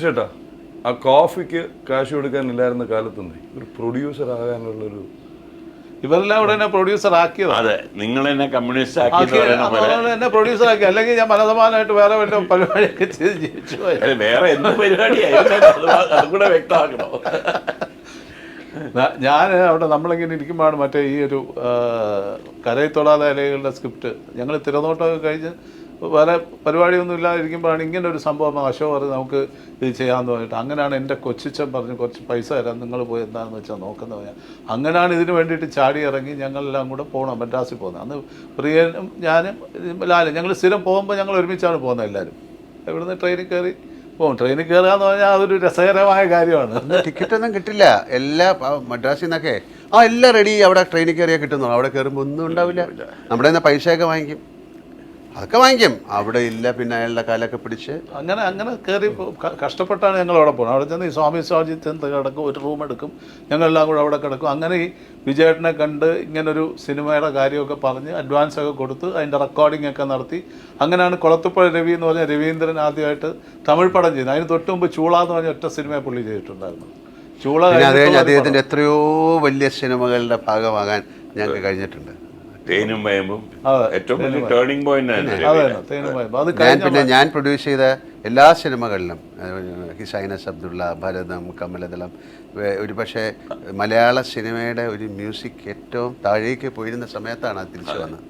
ചേട്ടാ, ആ കോഫിക്ക് കാശ് കൊടുക്കാനില്ലായിരുന്ന കാലത്തുനിന്ന് ഒരു പ്രൊഡ്യൂസർ ആകാനുള്ളൊരു ഇവരെല്ലാം ഇവിടെ എന്നെ പ്രൊഡ്യൂസർ ആക്കിയതാണ്. അതെ, നിങ്ങൾ എന്നെ കമ്മ്യൂണിസ്റ്റ് ആക്കി എന്നെ പ്രൊഡ്യൂസർ ആക്കി, അല്ലെങ്കിൽ ഞാൻ മനസമാനമായിട്ട് വേറെ വല്ല പരിപാടിയൊക്കെ ചെയ്ത് ജീവിച്ചു പോയി. വേറെ എന്ത് പരിപാടിയായിരുന്നു അതും കൂടെ വ്യക്തമാക്കണോ? ഞാൻ അവിടെ നമ്മളിങ്ങനെ ഇരിക്കുമ്പോഴാണ് മറ്റേ ഈ ഒരു കരയിൽ തൊടാതെ ഇലകളുടെ സ്ക്രിപ്റ്റ് ഞങ്ങൾ തിരനോട്ടമൊക്കെ കഴിഞ്ഞ് വേറെ പരിപാടിയൊന്നും ഇല്ലാതിരിക്കുമ്പോഴാണ് ഇങ്ങനെ ഒരു സംഭവം അശോക് പറഞ്ഞ് നമുക്ക് ഇത് ചെയ്യാമെന്ന് പറഞ്ഞിട്ട്, അങ്ങനെയാണ് എൻ്റെ കൊച്ചിച്ചൻ പറഞ്ഞ് കുറച്ച് പൈസ തരാം, നിങ്ങൾ പോയി എന്താണെന്ന് വെച്ചാൽ നോക്കുന്നത് പറഞ്ഞാൽ അങ്ങനെയാണ് ഇതിന് വേണ്ടിയിട്ട് ചാടി ഇറങ്ങി ഞങ്ങളെല്ലാം കൂടെ പോകണം മദ്രാസിൽ പോകുന്നത്. അന്ന് പ്രിയനും ഞാനും ലാലും ഞങ്ങൾ സ്ഥിരം പോകുമ്പോൾ ഞങ്ങൾ ഒരുമിച്ചാണ് പോകുന്നത്. എല്ലാവരും ഇവിടുന്ന് ട്രെയിനിൽ കയറി പോകും. ട്രെയിനിൽ കയറുക എന്ന് പറഞ്ഞാൽ അതൊരു രസകരമായ കാര്യമാണ്. ടിക്കറ്റൊന്നും കിട്ടില്ല. എല്ലാ മദ്രാസിൽ നിന്നൊക്കെ എല്ലാം റെഡി, അവിടെ ട്രെയിനിൽ കയറിയാൽ കിട്ടുന്നു. അവിടെ കയറുമ്പോൾ ഒന്നും ഉണ്ടാവില്ല. നമ്മുടെ നിന്ന് പൈസയൊക്കെ വാങ്ങിക്കും, അതൊക്കെ വാങ്ങിക്കും. അവിടെ ഇല്ല, പിന്നെ അയാളുടെ കാലൊക്കെ പിടിച്ച് അങ്ങനെ കയറി കഷ്ടപ്പെട്ടാണ് ഞങ്ങൾ അവിടെ പോകുന്നത്. അവിടെ ചെന്ന് ഈ സ്വാമി സ്വാജിത്ത് കിടക്കും, ഒരു റൂം എടുക്കും, ഞങ്ങളെല്ലാം കൂടെ അവിടെ കിടക്കും. അങ്ങനെ ഈ വിജയേട്ടനെ കണ്ട് ഇങ്ങനൊരു സിനിമയുടെ കാര്യമൊക്കെ പറഞ്ഞ് അഡ്വാൻസ് ഒക്കെ കൊടുത്ത് അതിൻ്റെ റെക്കോർഡിംഗ് ഒക്കെ നടത്തി. അങ്ങനെയാണ് കുളത്തുപ്പുഴ രവി എന്ന് പറഞ്ഞ രവീന്ദ്രൻ ആദ്യമായിട്ട് തമിഴ് പടം ചെയ്യുന്നത്. അതിന് തൊട്ട് മുമ്പ് ചൂള എന്ന് പറഞ്ഞ ഒറ്റ സിനിമയെ പുള്ളി ചെയ്തിട്ടുണ്ടായിരുന്നു. ചൂള അദ്ദേഹത്തിൻ്റെ എത്രയോ വലിയ സിനിമകളുടെ ഭാഗമാകാൻ ഞങ്ങൾക്ക് കഴിഞ്ഞിട്ടുണ്ട്. തേനും വയമ്പും ഏറ്റവും വലിയ ടേണിംഗ് പോയിന്റ്. ഞാൻ പ്രൊഡ്യൂസ് ചെയ്ത എല്ലാ സിനിമകളിലും ഹിസൈനസ് അബ്ദുള്ള, ഭരതം, കമലദളം, ഒരു പക്ഷേ മലയാള സിനിമയുടെ ഒരു മ്യൂസിക് ഏറ്റവും താഴേക്ക് പോയിരുന്ന സമയത്താണ് അത് തിരിച്ചു വന്നത്.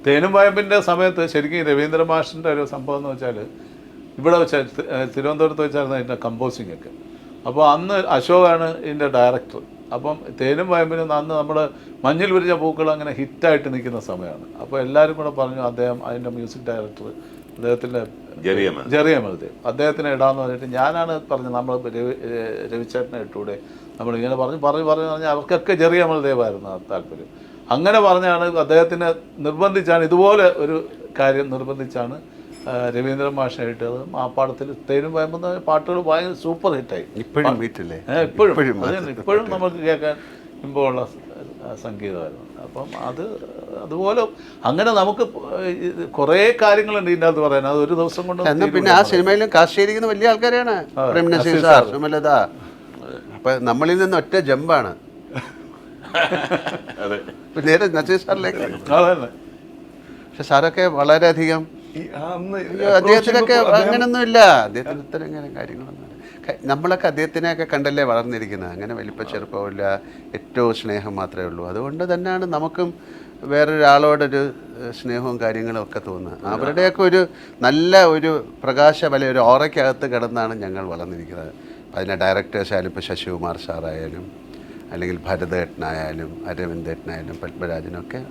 തേനും വയമ്പിൻ്റെ സമയത്ത് ശരിക്കും രവീന്ദ്ര മാഷിൻ്റെ ഒരു സംഭവം എന്ന് വെച്ചാൽ ഇവിടെ വെച്ചാൽ തിരുവനന്തപുരത്ത് വെച്ചായിരുന്നു അതിൻ്റെ കമ്പോസിങ് ഒക്കെ. അപ്പോൾ അന്ന് അശോകാണ് ഇതിൻ്റെ ഡയറക്ടർ. അപ്പം തേനും വയമ്പിനും അന്ന് നമ്മൾ മഞ്ഞിൽ വിരിഞ്ഞ പൂക്കൾ അങ്ങനെ ഹിറ്റായിട്ട് നിൽക്കുന്ന സമയമാണ്. അപ്പോൾ എല്ലാവരും കൂടെ പറഞ്ഞു അദ്ദേഹം അതിൻ്റെ മ്യൂസിക് ഡയറക്ടർ അദ്ദേഹത്തിൻ്റെ ജെറിയമൽദേവ് അദ്ദേഹത്തിനെ ഇടാമെന്ന് പറഞ്ഞിട്ട് ഞാനാണ് പറഞ്ഞത് നമ്മൾ രവിചേട്ടനെ ഇട്ടൂടെ, നമ്മളിങ്ങനെ പറഞ്ഞു പറഞ്ഞാൽ അവർക്കൊക്കെ ജെറിയമൽദേവായിരുന്നു താല്പര്യം. അങ്ങനെ പറഞ്ഞാണ് അദ്ദേഹത്തിനെ നിർബന്ധിച്ചാണ്, ഇതുപോലെ ഒരു കാര്യം നിർബന്ധിച്ചാണ് രവീന്ദ്രൻ മാഷിനെ ഇട്ടത്. ആ പാടത്തിൽ തേനും വയമ്പുന്ന പാട്ടുകൾ ഭയങ്കര സൂപ്പർ ഹിറ്റായി. ഇപ്പോഴും നമുക്ക് കേൾക്കാൻ ഇമ്പമുള്ള സംഗീതമായിരുന്നു. അപ്പം അതുപോലെ അങ്ങനെ നമുക്ക് കുറേ കാര്യങ്ങളുണ്ട് ഇതിൻ്റെ അകത്ത് പറയാൻ. അത് ഒരു ദിവസം കൊണ്ട് പിന്നെ ആ സിനിമയിലും കാസ്റ്റ് ചെയ്തിരിക്കുന്ന വലിയ ആൾക്കാരാണ്. സുമലത. അപ്പം നമ്മളിൽ നിന്ന് ഒറ്റ ജമ്പാണ് നേരെ നസീർ സാറിലേക്ക്. പക്ഷെ സാറൊക്കെ വളരെയധികം അദ്ദേഹത്തിനൊക്കെ അങ്ങനെയൊന്നുമില്ല. അദ്ദേഹത്തിന് ഇത്തരം ഇങ്ങനെ കാര്യങ്ങളൊന്നും നമ്മളൊക്കെ അദ്ദേഹത്തിനെയൊക്കെ കണ്ടല്ലേ വളർന്നിരിക്കുന്നത്. അങ്ങനെ വലിപ്പ ചെറുപ്പമില്ല, ഏറ്റവും സ്നേഹം മാത്രമേ ഉള്ളൂ. അതുകൊണ്ട് തന്നെയാണ് നമുക്കും വേറൊരാളോടൊരു സ്നേഹവും കാര്യങ്ങളും ഒക്കെ തോന്നുന്നത്. അവരുടെയൊക്കെ ഒരു നല്ല ഒരു പ്രകാശബല ഒരു ഓറയ്ക്കകത്ത് കിടന്നാണ് ഞങ്ങൾ വളർന്നിരിക്കുന്നത്. അതിൻ്റെ ഡയറക്ടേഴ്സായാലും ഇപ്പോൾ ശശികുമാർ സാറായാലും അല്ലെങ്കിൽ ഭരതേട്ടനായാലും അരവിന്ദേട്ടനായാലും പത്മരാജനൊക്കെ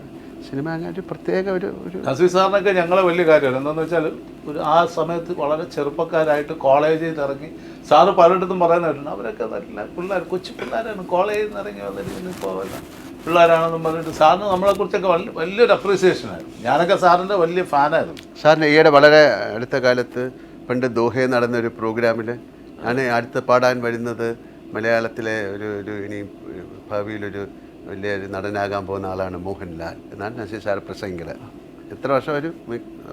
സിനിമ അങ്ങനെ ഒരു പ്രത്യേക ഒരു നസീർ സാറിനൊക്കെ ഞങ്ങളെ വലിയ കാര്യമാണ്. എന്താണെന്ന് വെച്ചാൽ ആ സമയത്ത് വളരെ ചെറുപ്പക്കാരായിട്ട് കോളേജിൽ നിന്ന് ഇറങ്ങി, സാറ് പലയിടത്തും പറയുന്നവരുണ്ട് അവരൊക്കെ നല്ല പിള്ളേർ, കൊച്ചു പിള്ളേരാണ്, കോളേജിൽ നിന്ന് ഇറങ്ങി വന്നിട്ട് ഇപ്പോൾ പിള്ളേരാണെന്നും പറഞ്ഞിട്ട് സാറിന് നമ്മളെക്കുറിച്ചൊക്കെ വലിയൊരു അപ്രീസിയേഷനായിരുന്നു. ഞാനൊക്കെ സാറിൻ്റെ വലിയ ഫാനായിരുന്നു. സാറിന് ഈയിടെ വളരെ അടുത്ത കാലത്ത് പണ്ട് ദോഹയിൽ നടന്നൊരു പ്രോഗ്രാമിൽ ഞാൻ അടുത്ത് പാടാൻ വരുന്നത് മലയാളത്തിലെ ഒരു ഇനി ഭാവിയിലൊരു വലിയൊരു നടനാകാൻ പോകുന്ന ആളാണ് മോഹൻലാൽ എന്നാണ് നസീർ സാർ പ്രസംഗിക്കുന്നത്. എത്ര വർഷം, ഒരു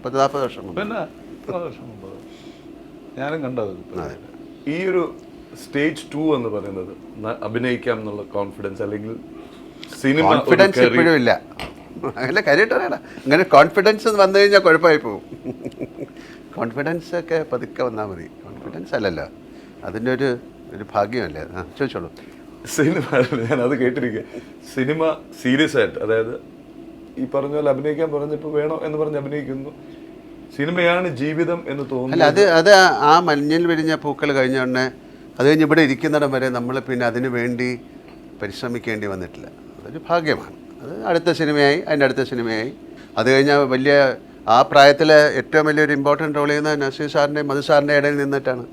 40 വർഷം മുമ്പ്. പിന്നെ 30 വർഷം മുമ്പ് ഞാനും കണ്ടത്. ഈ ഒരു സ്റ്റേജ് 2 എന്ന് പറയുന്നത് അഭിനയിക്കാം എന്നുള്ള കോൺഫിഡൻസ് അല്ലെങ്കിൽ സിനിമ കോൺഫിഡൻസ് എപ്പോഴും ഇല്ല. അങ്ങനെ കാര്യമായിട്ട് പറയണ, അങ്ങനെ കോൺഫിഡൻസ് വന്നു കഴിഞ്ഞാൽ കുഴപ്പമായി പോകും. കോൺഫിഡൻസ് ഒക്കെ പതുക്കെ വന്നാൽ മതി. കോൺഫിഡൻസ് അല്ലല്ലോ, അതിൻ്റെ ഒരു ഭാഗ്യമല്ലേ. ചോദിച്ചോളൂ. സിനിമ ഞാനത് കേട്ടിരിക്കുക. സിനിമ സീരിയസ് ആയിട്ട്, അതായത് ഈ പറഞ്ഞ പോലെ അഭിനയിക്കാൻ പറഞ്ഞപ്പോൾ വേണോ എന്ന് പറഞ്ഞ് അഭിനയിക്കുന്നു. സിനിമയാണ് ജീവിതം എന്ന് തോന്നുന്നു. അല്ല, അത് ആ മഞ്ഞിൽ വിരിഞ്ഞ പൂക്കൾ കഴിഞ്ഞ ഉടനെ അത് കഴിഞ്ഞ് ഇവിടെ ഇരിക്കുന്നിടം വരെ നമ്മൾ പിന്നെ അതിനു വേണ്ടി പരിശ്രമിക്കേണ്ടി വന്നിട്ടില്ല. അതൊരു ഭാഗ്യമാണ്. അത് അടുത്ത സിനിമയായി, അതിൻ്റെ അടുത്ത സിനിമയായി. അത് കഴിഞ്ഞാൽ വലിയ ആ പ്രായത്തിൽ ഏറ്റവും വലിയൊരു ഇമ്പോർട്ടൻ്റ് റോൾ ചെയ്യുന്ന നസീർ സാറിൻ്റെയും മധു സാറിൻ്റെ ഇടയിൽ നിന്നിട്ടാണ്.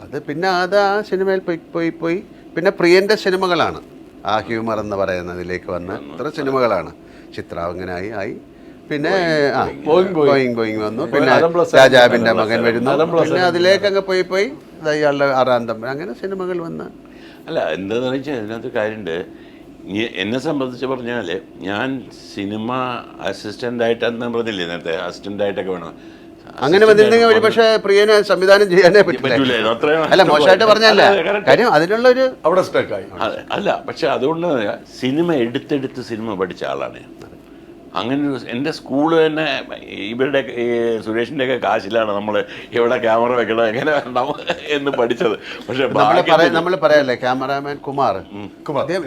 അത് പിന്നെ അത് ആ സിനിമയിൽ പോയി പിന്നെ പ്രിയൻ്റെ സിനിമകളാണ് ആ ഹ്യൂമർ എന്ന് പറയുന്നതിലേക്ക് വന്ന് ഇത്ര സിനിമകളാണ്. ചിത്രാവങ്ങനായി പിന്നെ ഗോയിങ് വന്നു, പിന്നെ രാജാവിൻ്റെ മകൻ വരുന്നു, പിന്നെ അതിലേക്ക് അങ്ങ് പോയി ഇയാളുടെ ആറാന്തം, അങ്ങനെ സിനിമകൾ വന്ന്. അല്ല, എന്താണെന്ന് വെച്ചാൽ അതിനകത്ത് കാര്യമുണ്ട്. എന്നെ സംബന്ധിച്ച് പറഞ്ഞാൽ ഞാൻ സിനിമ അസിസ്റ്റൻ്റായിട്ടെന്ന് പറഞ്ഞില്ലേ നേരത്തെ, അസിസ്റ്റൻ്റായിട്ടൊക്കെ വേണം. അങ്ങനെ വന്നിരുന്നെങ്കിൽ ഒരു പക്ഷേ പ്രിയന് സംവിധാനം ചെയ്യാനേ പറ്റില്ല. പറ്റൂലായിരുന്നു അത്രയും. അല്ല, മോശമായിട്ട് പറഞ്ഞല്ല, അതെ, correct. കാര്യം അതിനുള്ളൊരു അവിടെ സ്റ്റക്കായി. അല്ല, പക്ഷെ അതുകൊണ്ട് സിനിമ എടുത്തെടുത്ത് സിനിമ പഠിച്ച ആളാണ് ഞാൻ. അങ്ങനെ ഒരു എൻ്റെ സ്കൂള് തന്നെ ഇവരുടെ ഈ സുരേഷിൻ്റെയൊക്കെ കാശിലാണ് നമ്മൾ എവിടെ ക്യാമറ വെക്കണം എങ്ങനെ വേണം എന്ന് പഠിച്ചത്. പക്ഷെ നമ്മൾ പറയല്ലേ, ക്യാമറാമാൻ കുമാർ അദ്ദേഹം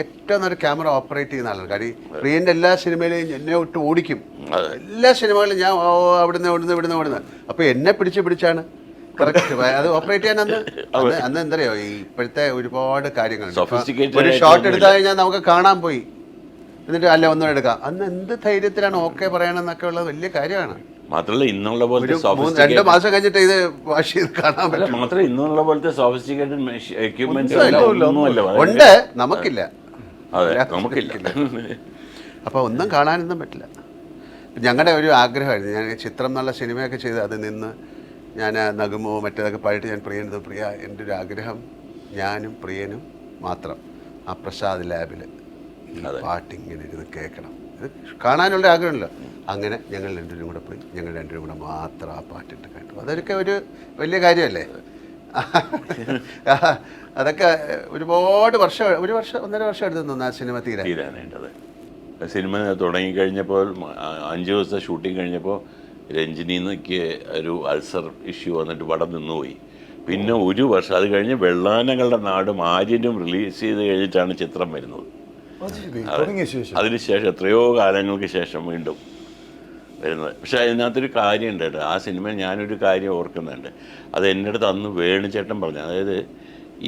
ഏറ്റവും നല്ല ക്യാമറ ഓപ്പറേറ്റ് ചെയ്യുന്ന ആളാണ്. കാര്യം പ്രിയൻ്റെ എല്ലാ സിനിമയിലും എന്നെ വിട്ട് ഓടിക്കും. എല്ലാ സിനിമകളിലും ഞാൻ ഇവിടുന്ന് അപ്പോൾ എന്നെ പിടിച്ചാണ് കറക്റ്റ് അത് ഓപ്പറേറ്റ് ചെയ്യാൻ. അന്ന് എന്താ പറയുക, ഈ ഇപ്പോഴത്തെ ഒരുപാട് കാര്യങ്ങളുണ്ട്. ഒരു ഷോട്ട് എടുത്തു കഴിഞ്ഞാൽ നമുക്ക് കാണാൻ പോയി, എന്നിട്ട് അല്ല ഒന്നും എടുക്കാം. അന്ന് എന്ത് ധൈര്യത്തിലാണ് ഓക്കെ പറയണമെന്നൊക്കെ ഉള്ളത് വലിയ കാര്യമാണ്. മാത്രമല്ല ഇന്നുള്ള പോലത്തെ 2 മാസം കഴിഞ്ഞിട്ട് ഇത് വാഷ് ചെയ്ത് കാണാൻ പറ്റും. മാത്രമല്ല ഇന്നുള്ള പോലത്തെ സോഫിസ്റ്റിക്കേറ്റഡ് എക്യുപ്മെന്റ്സ് ഉണ്ട്, നമുക്കില്ല. അതെ, നമുക്കില്ല. അപ്പോൾ ഒന്നും കാണാനൊന്നും പറ്റില്ല. ഞങ്ങളുടെ ഒരു ആഗ്രഹമായിരുന്നു, ഞാൻ ചിത്രം എന്നുള്ള സിനിമയൊക്കെ ചെയ്ത് അത് നിന്ന് ഞാൻ നഗമോ മറ്റേതൊക്കെ പാടിയിട്ട് ഞാൻ പ്രിയ എൻ്റെ ഒരു ആഗ്രഹം, ഞാനും പ്രിയനും മാത്രം ആ പ്രസാദ് ലാബിൽ പാട്ടിങ്ങനെ ഇരുന്ന് കേൾക്കണം, ഇത് കാണാനുള്ള ആഗ്രഹമല്ലോ. അങ്ങനെ ഞങ്ങൾ രണ്ടുപേരും കൂടെ പോയി, ഞങ്ങൾ രണ്ടുപേരും കൂടെ മാത്രം ആ പാട്ടിട്ട് കേട്ടു. അതൊക്കെ ഒരു വലിയ കാര്യമല്ലേ. അതൊക്കെ ഒരുപാട് വർഷം, 1.5 വർഷം എടുത്തു തോന്നുന്നു ആ സിനിമ തീരാനായിട്ടത്. സിനിമ തുടങ്ങിക്കഴിഞ്ഞപ്പോൾ 5 ദിവസത്തെ ഷൂട്ടിങ് കഴിഞ്ഞപ്പോൾ രഞ്ജിനിക്ക് ഒരു അൾസർ ഇഷ്യൂ വന്നിട്ട് പടം നിന്നുപോയി. പിന്നെ 1 വർഷം അത് കഴിഞ്ഞ് വെള്ളാനങ്ങളുടെ നാടും ആര്യനും റിലീസ് ചെയ്ത് കഴിഞ്ഞിട്ടാണ് ചിത്രം വരുന്നത്. അതിനുശേഷം എത്രയോ കാലങ്ങൾക്ക് ശേഷം വീണ്ടും വരുന്നത്. പക്ഷെ അതിനകത്തൊരു കാര്യമുണ്ട് കേട്ടോ, ആ സിനിമ ഞാനൊരു കാര്യം ഓർക്കുന്നുണ്ട്. അത് എൻ്റെ അടുത്ത് അന്ന് വേണുചേട്ടൻ പറഞ്ഞു. അതായത്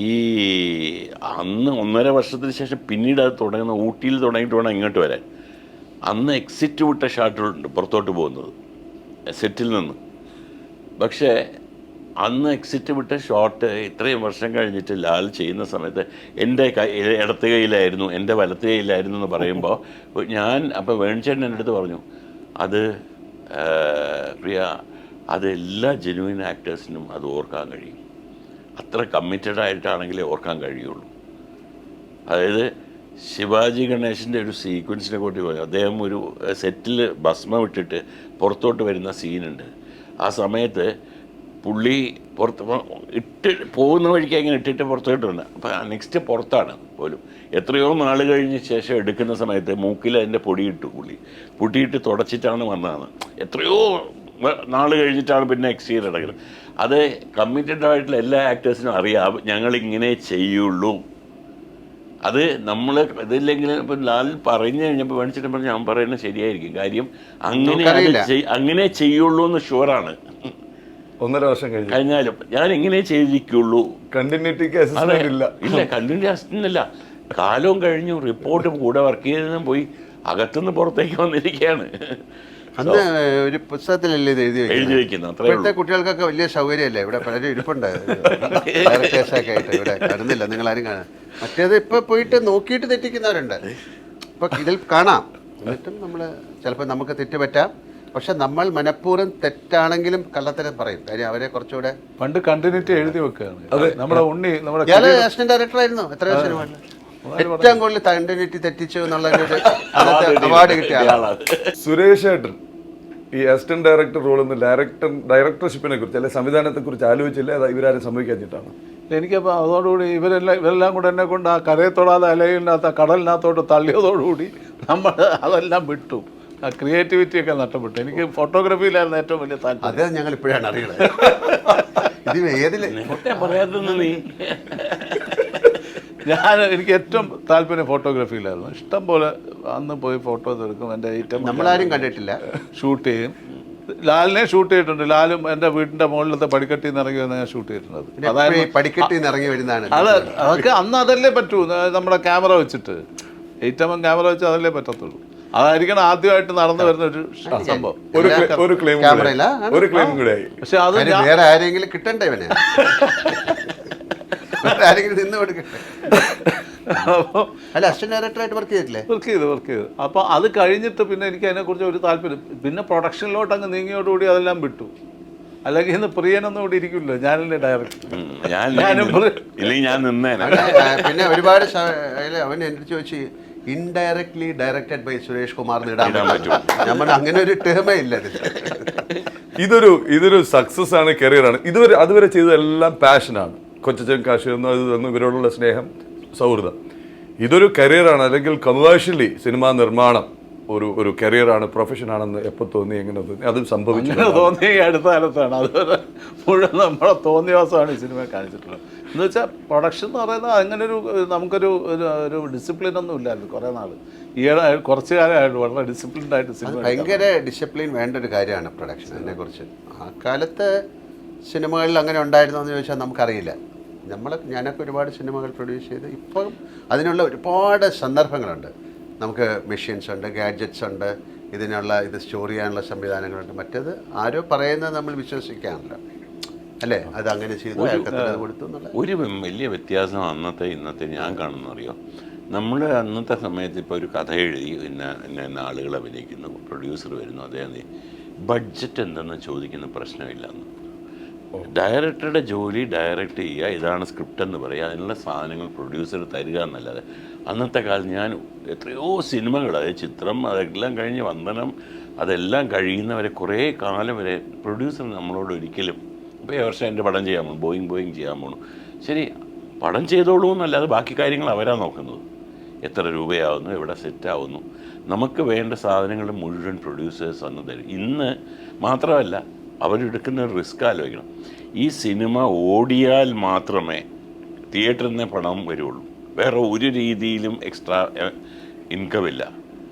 ഈ അന്ന് 1.5 വർഷത്തിന് ശേഷം പിന്നീട് അത് തുടങ്ങുന്ന ഊട്ടിയിൽ തുടങ്ങിയിട്ട് വേണം ഇങ്ങോട്ട് വരാൻ. അന്ന് എക്സിറ്റ് വിട്ട ഷാട്ടുകളുണ്ട് പുറത്തോട്ട് പോകുന്നത് സെറ്റിൽ നിന്ന്. പക്ഷേ അന്ന് എക്സിറ്റ് വിട്ട ഷോട്ട് ഇത്രയും വർഷം കഴിഞ്ഞിട്ട് ലാൽ ചെയ്യുന്ന സമയത്ത് എൻ്റെ ഇടത്ത് കൈയിലായിരുന്നു, എൻ്റെ വലത്ത് കൈയിലായിരുന്നു എന്ന് പറയുമ്പോൾ ഞാൻ അപ്പോൾ വേണിച്ചേട്ടൻ എൻ്റെ അടുത്ത് പറഞ്ഞു, അത് പ്രിയ, അത് എല്ലാ ജെന്യുവൻ ആക്ടേഴ്സിനും അത് ഓർക്കാൻ കഴിയും. അത്ര കമ്മിറ്റഡ് ആയിട്ടാണെങ്കിലേ ഓർക്കാൻ കഴിയുള്ളൂ. അതായത് ശിവാജി ഗണേശൻ്റെ ഒരു സീക്വൻസിനെ കൂട്ടി പോയി. അദ്ദേഹം ഒരു സെറ്റിൽ ഭസ്മം ഇട്ടിട്ട് പുറത്തോട്ട് വരുന്ന സീനുണ്ട്. ആ സമയത്ത് പുള്ളി പുറത്ത് പോകുന്ന വഴിക്ക് അങ്ങനെ ഇട്ടിട്ട് പുറത്തോട്ട് വരണം. അപ്പോൾ നെക്സ്റ്റ് പുറത്താണ് പോലും. എത്രയോ നാൾ കഴിഞ്ഞ് ശേഷം എടുക്കുന്ന സമയത്ത് മൂക്കിൽ അതിൻ്റെ പൊടിയിട്ട് തുടച്ചിട്ടാണ് വന്നതാണ്. എത്രയോ നാൾ കഴിഞ്ഞിട്ടാണ് പിന്നെ എക്സ്റ്റീരിയർ എടുക്കുന്നത്. അത് കമ്മിറ്റഡ് ആയിട്ടുള്ള എല്ലാ ആക്ടേഴ്സിനും അറിയാം ഞങ്ങളിങ്ങനെ ചെയ്യുള്ളൂ. അത് നമ്മൾ ഇതില്ലെങ്കിൽ ഇപ്പം ലാൽ പറഞ്ഞു കഴിഞ്ഞപ്പോൾ വേണിച്ചിട്ട് പറഞ്ഞു ഞാൻ പറയുന്നത് ശരിയായിരിക്കും. കാര്യം അങ്ങനെ ചെയ്യുള്ളൂ എന്ന് ഷുവറാണ്. 1.5 വർഷം കഴിഞ്ഞാലും ഞാൻ എങ്ങനെ ചെയ്തിരിക്കുള്ളൂ. കണ്ടിന്യൂറ്റിക്ക് ഇല്ല, കണ്ടിന്യൂറ്റി അസിസ്റ്റന്റ് ഇല്ല. കാലവും കഴിഞ്ഞു, റിപ്പോർട്ടും കൂടെ വർക്ക് ചെയ്തതും പോയി അകത്തുനിന്ന് പുറത്തേക്ക് വന്നിരിക്കുകയാണ്. അന്ന് ഒരു പുസ്തകത്തിലല്ലേ ഇത് എഴുതി വെക്കുന്നത്. ഇപ്പോഴത്തെ കുട്ടികൾക്കൊക്കെ വലിയ സൗകര്യമല്ലേ, ഇവിടെ പലരും ഇരിപ്പുണ്ട് കേസൊക്കെ ആയിട്ട് ഇവിടെ കാണുന്നില്ല, നിങ്ങളാരും കാണാൻ. മറ്റേത് ഇപ്പൊ പോയിട്ട് നോക്കിയിട്ട് തെറ്റിക്കുന്നവരുണ്ട്. ഇപ്പൊ ഇതിൽ കാണാം. എന്നിട്ടും നമ്മൾ ചിലപ്പോൾ നമുക്ക് തെറ്റ് പറ്റാം. പക്ഷെ നമ്മൾ മനഃപൂർവ്വം തെറ്റാണെങ്കിലും കള്ളത്തരം പറയും. കാര്യം അവരെ കുറച്ചുകൂടെ പണ്ട് കണ്ടിന്യൂറ്റി എഴുതി വെക്കുകയാണ്. നമ്മുടെ ഉണ്ണി നമ്മുടെ അസിസ്റ്റന്റ് ഡയറക്ടർ ആയിരുന്നു എത്രയോ സിനിമകളിൽ. ഏറ്റവും കൂടുതൽ കണ്ടിന്യൂറ്റി തെറ്റിച്ചു എന്നുള്ള അവാർഡ് കിട്ടിയ ആളാണ് സുരേഷ് ഏട്ടൻ. ഈ അസിസ്റ്റന്റ് ഡയറക്ടർ റോളിൽ നിന്ന് ഡയറക്ടർഷിപ്പിനെ കുറിച്ച് അല്ലെങ്കിൽ സംവിധാനത്തെ കുറിച്ച് ആലോചിച്ചില്ല, അത് ഇവരാരും സംഭവിക്കാഞ്ഞിട്ടാണ്. എനിക്കപ്പോൾ അതോടുകൂടി ഇവരെല്ലാം കൂടെ എന്നെ കൊണ്ട് ആ കരയെ തൊടാതെ അലയിനകത്ത് കടലിനകത്തോട്ട് തള്ളിയതോടുകൂടി നമ്മൾ അതെല്ലാം വിട്ടു. ആ ക്രിയേറ്റിവിറ്റി ഒക്കെ നഷ്ടപ്പെട്ടു. എനിക്ക് ഫോട്ടോഗ്രാഫിയിലായിരുന്നു ഏറ്റവും വലിയ താല്പര്യം. അത് ഞങ്ങൾ ഇപ്പോഴാണ് അറിയുന്നത്. എനിക്ക് ഏറ്റവും താല്പര്യം ഫോട്ടോഗ്രാഫിയിലായിരുന്നു. ഇഷ്ടം പോലെ അന്ന് പോയി ഫോട്ടോസ് എടുക്കും. എൻ്റെ ഐറ്റം നമ്മളാരും കണ്ടിട്ടില്ല. ഷൂട്ട് ചെയ്യും. ലാലിനെ ഷൂട്ട് ചെയ്തിട്ടുണ്ട്. ലാലും എൻ്റെ വീടിൻ്റെ മുകളിലത്തെ പടിക്കെട്ടിൽ നിന്ന് ഇറങ്ങി വന്ന് ഞാൻ ഷൂട്ട് ചെയ്തിട്ടുണ്ട്. അതായത് പടിക്കെട്ടിൽ നിന്ന് ഇറങ്ങി വരുന്നതാണ്. അതൊക്കെ അന്ന് അതല്ലേ പറ്റൂ, നമ്മുടെ ക്യാമറ വെച്ചിട്ട് 8mm ക്യാമറ വെച്ച് അതല്ലേ പറ്റത്തുള്ളൂ. അതായിരിക്കണം ആദ്യമായിട്ട് നടന്നു വരുന്ന ഒരു സംഭവം. ഒരു ക്ലെയിം കൂടെ. പക്ഷെ അത് വേറെ ആരെങ്കിലും കിട്ടണ്ടേ, ഇവനെ ആരെങ്കിലും നിന്ന് കൊടുക്കട്ടെ. അല്ല, അസിസ്റ്റന്റ് ഡയറക്ടറായിട്ട് വർക്ക് ചെയ്തിട്ടില്ലേ? വർക്ക് ചെയ്തു. അപ്പോൾ അത് കഴിഞ്ഞിട്ട് പിന്നെ എനിക്ക് അതിനെക്കുറിച്ച് ഒരു താല്പര്യം. പിന്നെ പ്രൊഡക്ഷനിലോട്ട് അങ്ങ് നീങ്ങിയോടുകൂടി അതെല്ലാം വിട്ടു. അല്ലെങ്കിൽ ഇന്ന് പ്രിയനൊന്നും ഇവിടെ ഇരിക്കില്ല, ഞാനല്ലേ ഡയറക്ടർ. പിന്നെ ഒരുപാട് അവൻ എൻ്റെ ചോദിച്ചു indirectly directed by Suresh Kumar ഇടാൻ പറ്റും. ഞാൻ പറഞ്ഞു അങ്ങനെ ഒരു ടേമേ ഇല്ല. ഇതൊരു സക്സസ് ആണ്, കരിയറാണ്. അതുവരെ ചെയ്തതെല്ലാം പാഷനാണ്. കൊച്ചച്ചൻ കാശ് എന്നും ഇവരോടുള്ള സ്നേഹം, സൗഹൃദം. ഇതൊരു കരിയറാണ്, അല്ലെങ്കിൽ കമേഴ്ഷ്യലി സിനിമാ നിർമ്മാണം ഒരു കരിയറാണ്, പ്രൊഫഷനാണെന്ന് എപ്പോൾ തോന്നി, എങ്ങനെ തോന്നി? അതും സംഭവിച്ചു തോന്നി അടുത്ത കാലത്താണ്. അതുവരെ മുഴുവൻ നമ്മളെ തോന്നിയവാസമാണ് ഈ സിനിമ കാണിച്ചിട്ടുള്ളത്. എന്ന് വെച്ചാൽ പ്രൊഡക്ഷൻ എന്ന് പറയുന്നത് അങ്ങനെ നമുക്കൊരു ഒരു ഡിസിപ്ലിൻ ഒന്നും ഇല്ലായിരുന്നു കുറേ നാൾ. കുറച്ച് കാലമായിട്ട് വളരെ ഡിസിപ്ലിൻഡ് ആയിട്ട് സിനിമ. ഭയങ്കര ഡിസിപ്ലിൻ വേണ്ട ഒരു കാര്യമാണ് പ്രൊഡക്ഷൻ. അതിനെക്കുറിച്ച് ആ കാലത്ത് സിനിമകളിൽ അങ്ങനെ ഉണ്ടായിരുന്നോ എന്ന് ചോദിച്ചാൽ നമുക്കറിയില്ല. ഞാനൊക്കെ ഒരുപാട് സിനിമകൾ പ്രൊഡ്യൂസ് ചെയ്ത് ഇപ്പം അതിനുള്ള ഒരുപാട് സന്ദർഭങ്ങളുണ്ട്. നമുക്ക് മെഷീൻസ് ഉണ്ട്, ഗാഡ്ജറ്റ്സ് ഉണ്ട്, ഇത് സ്റ്റോർ ചെയ്യാനുള്ള സംവിധാനങ്ങളുണ്ട്. മറ്റേത് ആരോ പറയുന്നത് നമ്മൾ വിശ്വസിക്കാണല്ലോ, അല്ലേ? അത് അങ്ങനെ ചെയ്തു, കൊടുത്തു എന്നുള്ള ഒരു വലിയ വ്യത്യാസം ഇന്നത്തെ ഞാൻ കാണുന്നറിയോ. നമ്മൾ അന്നത്തെ സമയത്ത് ഇപ്പോൾ ഒരു കഥ എഴുതി ഇന്ന ആളുകൾ അഭിനയിക്കുന്നു, പ്രൊഡ്യൂസർ വരുന്നു, അദ്ദേഹം ബഡ്ജറ്റ് എന്തെന്ന് ചോദിക്കുന്ന പ്രശ്നമില്ല. ഡയറക്ടറുടെ ജോലി ഡയറക്റ്റ് ചെയ്യുക, ഇതാണ് സ്ക്രിപ്റ്റ് എന്ന് പറയുക, അതിനുള്ള സാധനങ്ങൾ പ്രൊഡ്യൂസർ തരിക എന്നല്ലാതെ അന്നത്തെ കാലത്ത് ഞാൻ എത്രയോ സിനിമകൾ, അതായത് ചിത്രം അതെല്ലാം കഴിഞ്ഞ് വന്ദനം അതെല്ലാം കഴിയുന്നവരെ കുറേ കാലം വരെ പ്രൊഡ്യൂസർ നമ്മളോട് ഒരിക്കലും ഇപ്പോൾ ഈ വർഷം എൻ്റെ പടം ചെയ്യാൻ പോകണം, ബോയിങ് ചെയ്യാൻ പോകണം, ശരി പടം ചെയ്തോളൂ എന്നല്ലാതെ ബാക്കി കാര്യങ്ങൾ അവരാണ് നോക്കുന്നത്. എത്ര രൂപയാവുന്നു, എവിടെ സെറ്റാവുന്നു, നമുക്ക് വേണ്ട സാധനങ്ങൾ മുഴുവൻ പ്രൊഡ്യൂസേഴ്സ് വന്ന് തരും. ഇന്ന് മാത്രമല്ല, അവരെടുക്കുന്ന റിസ്ക് ആലോചിക്കണം. ഈ സിനിമ ഓടിയാൽ മാത്രമേ തിയേറ്ററിൽ നിന്ന് പണം വരുള്ളൂ, വേറെ ഒരു രീതിയിലും എക്സ്ട്രാ ഇൻകം ഇല്ല.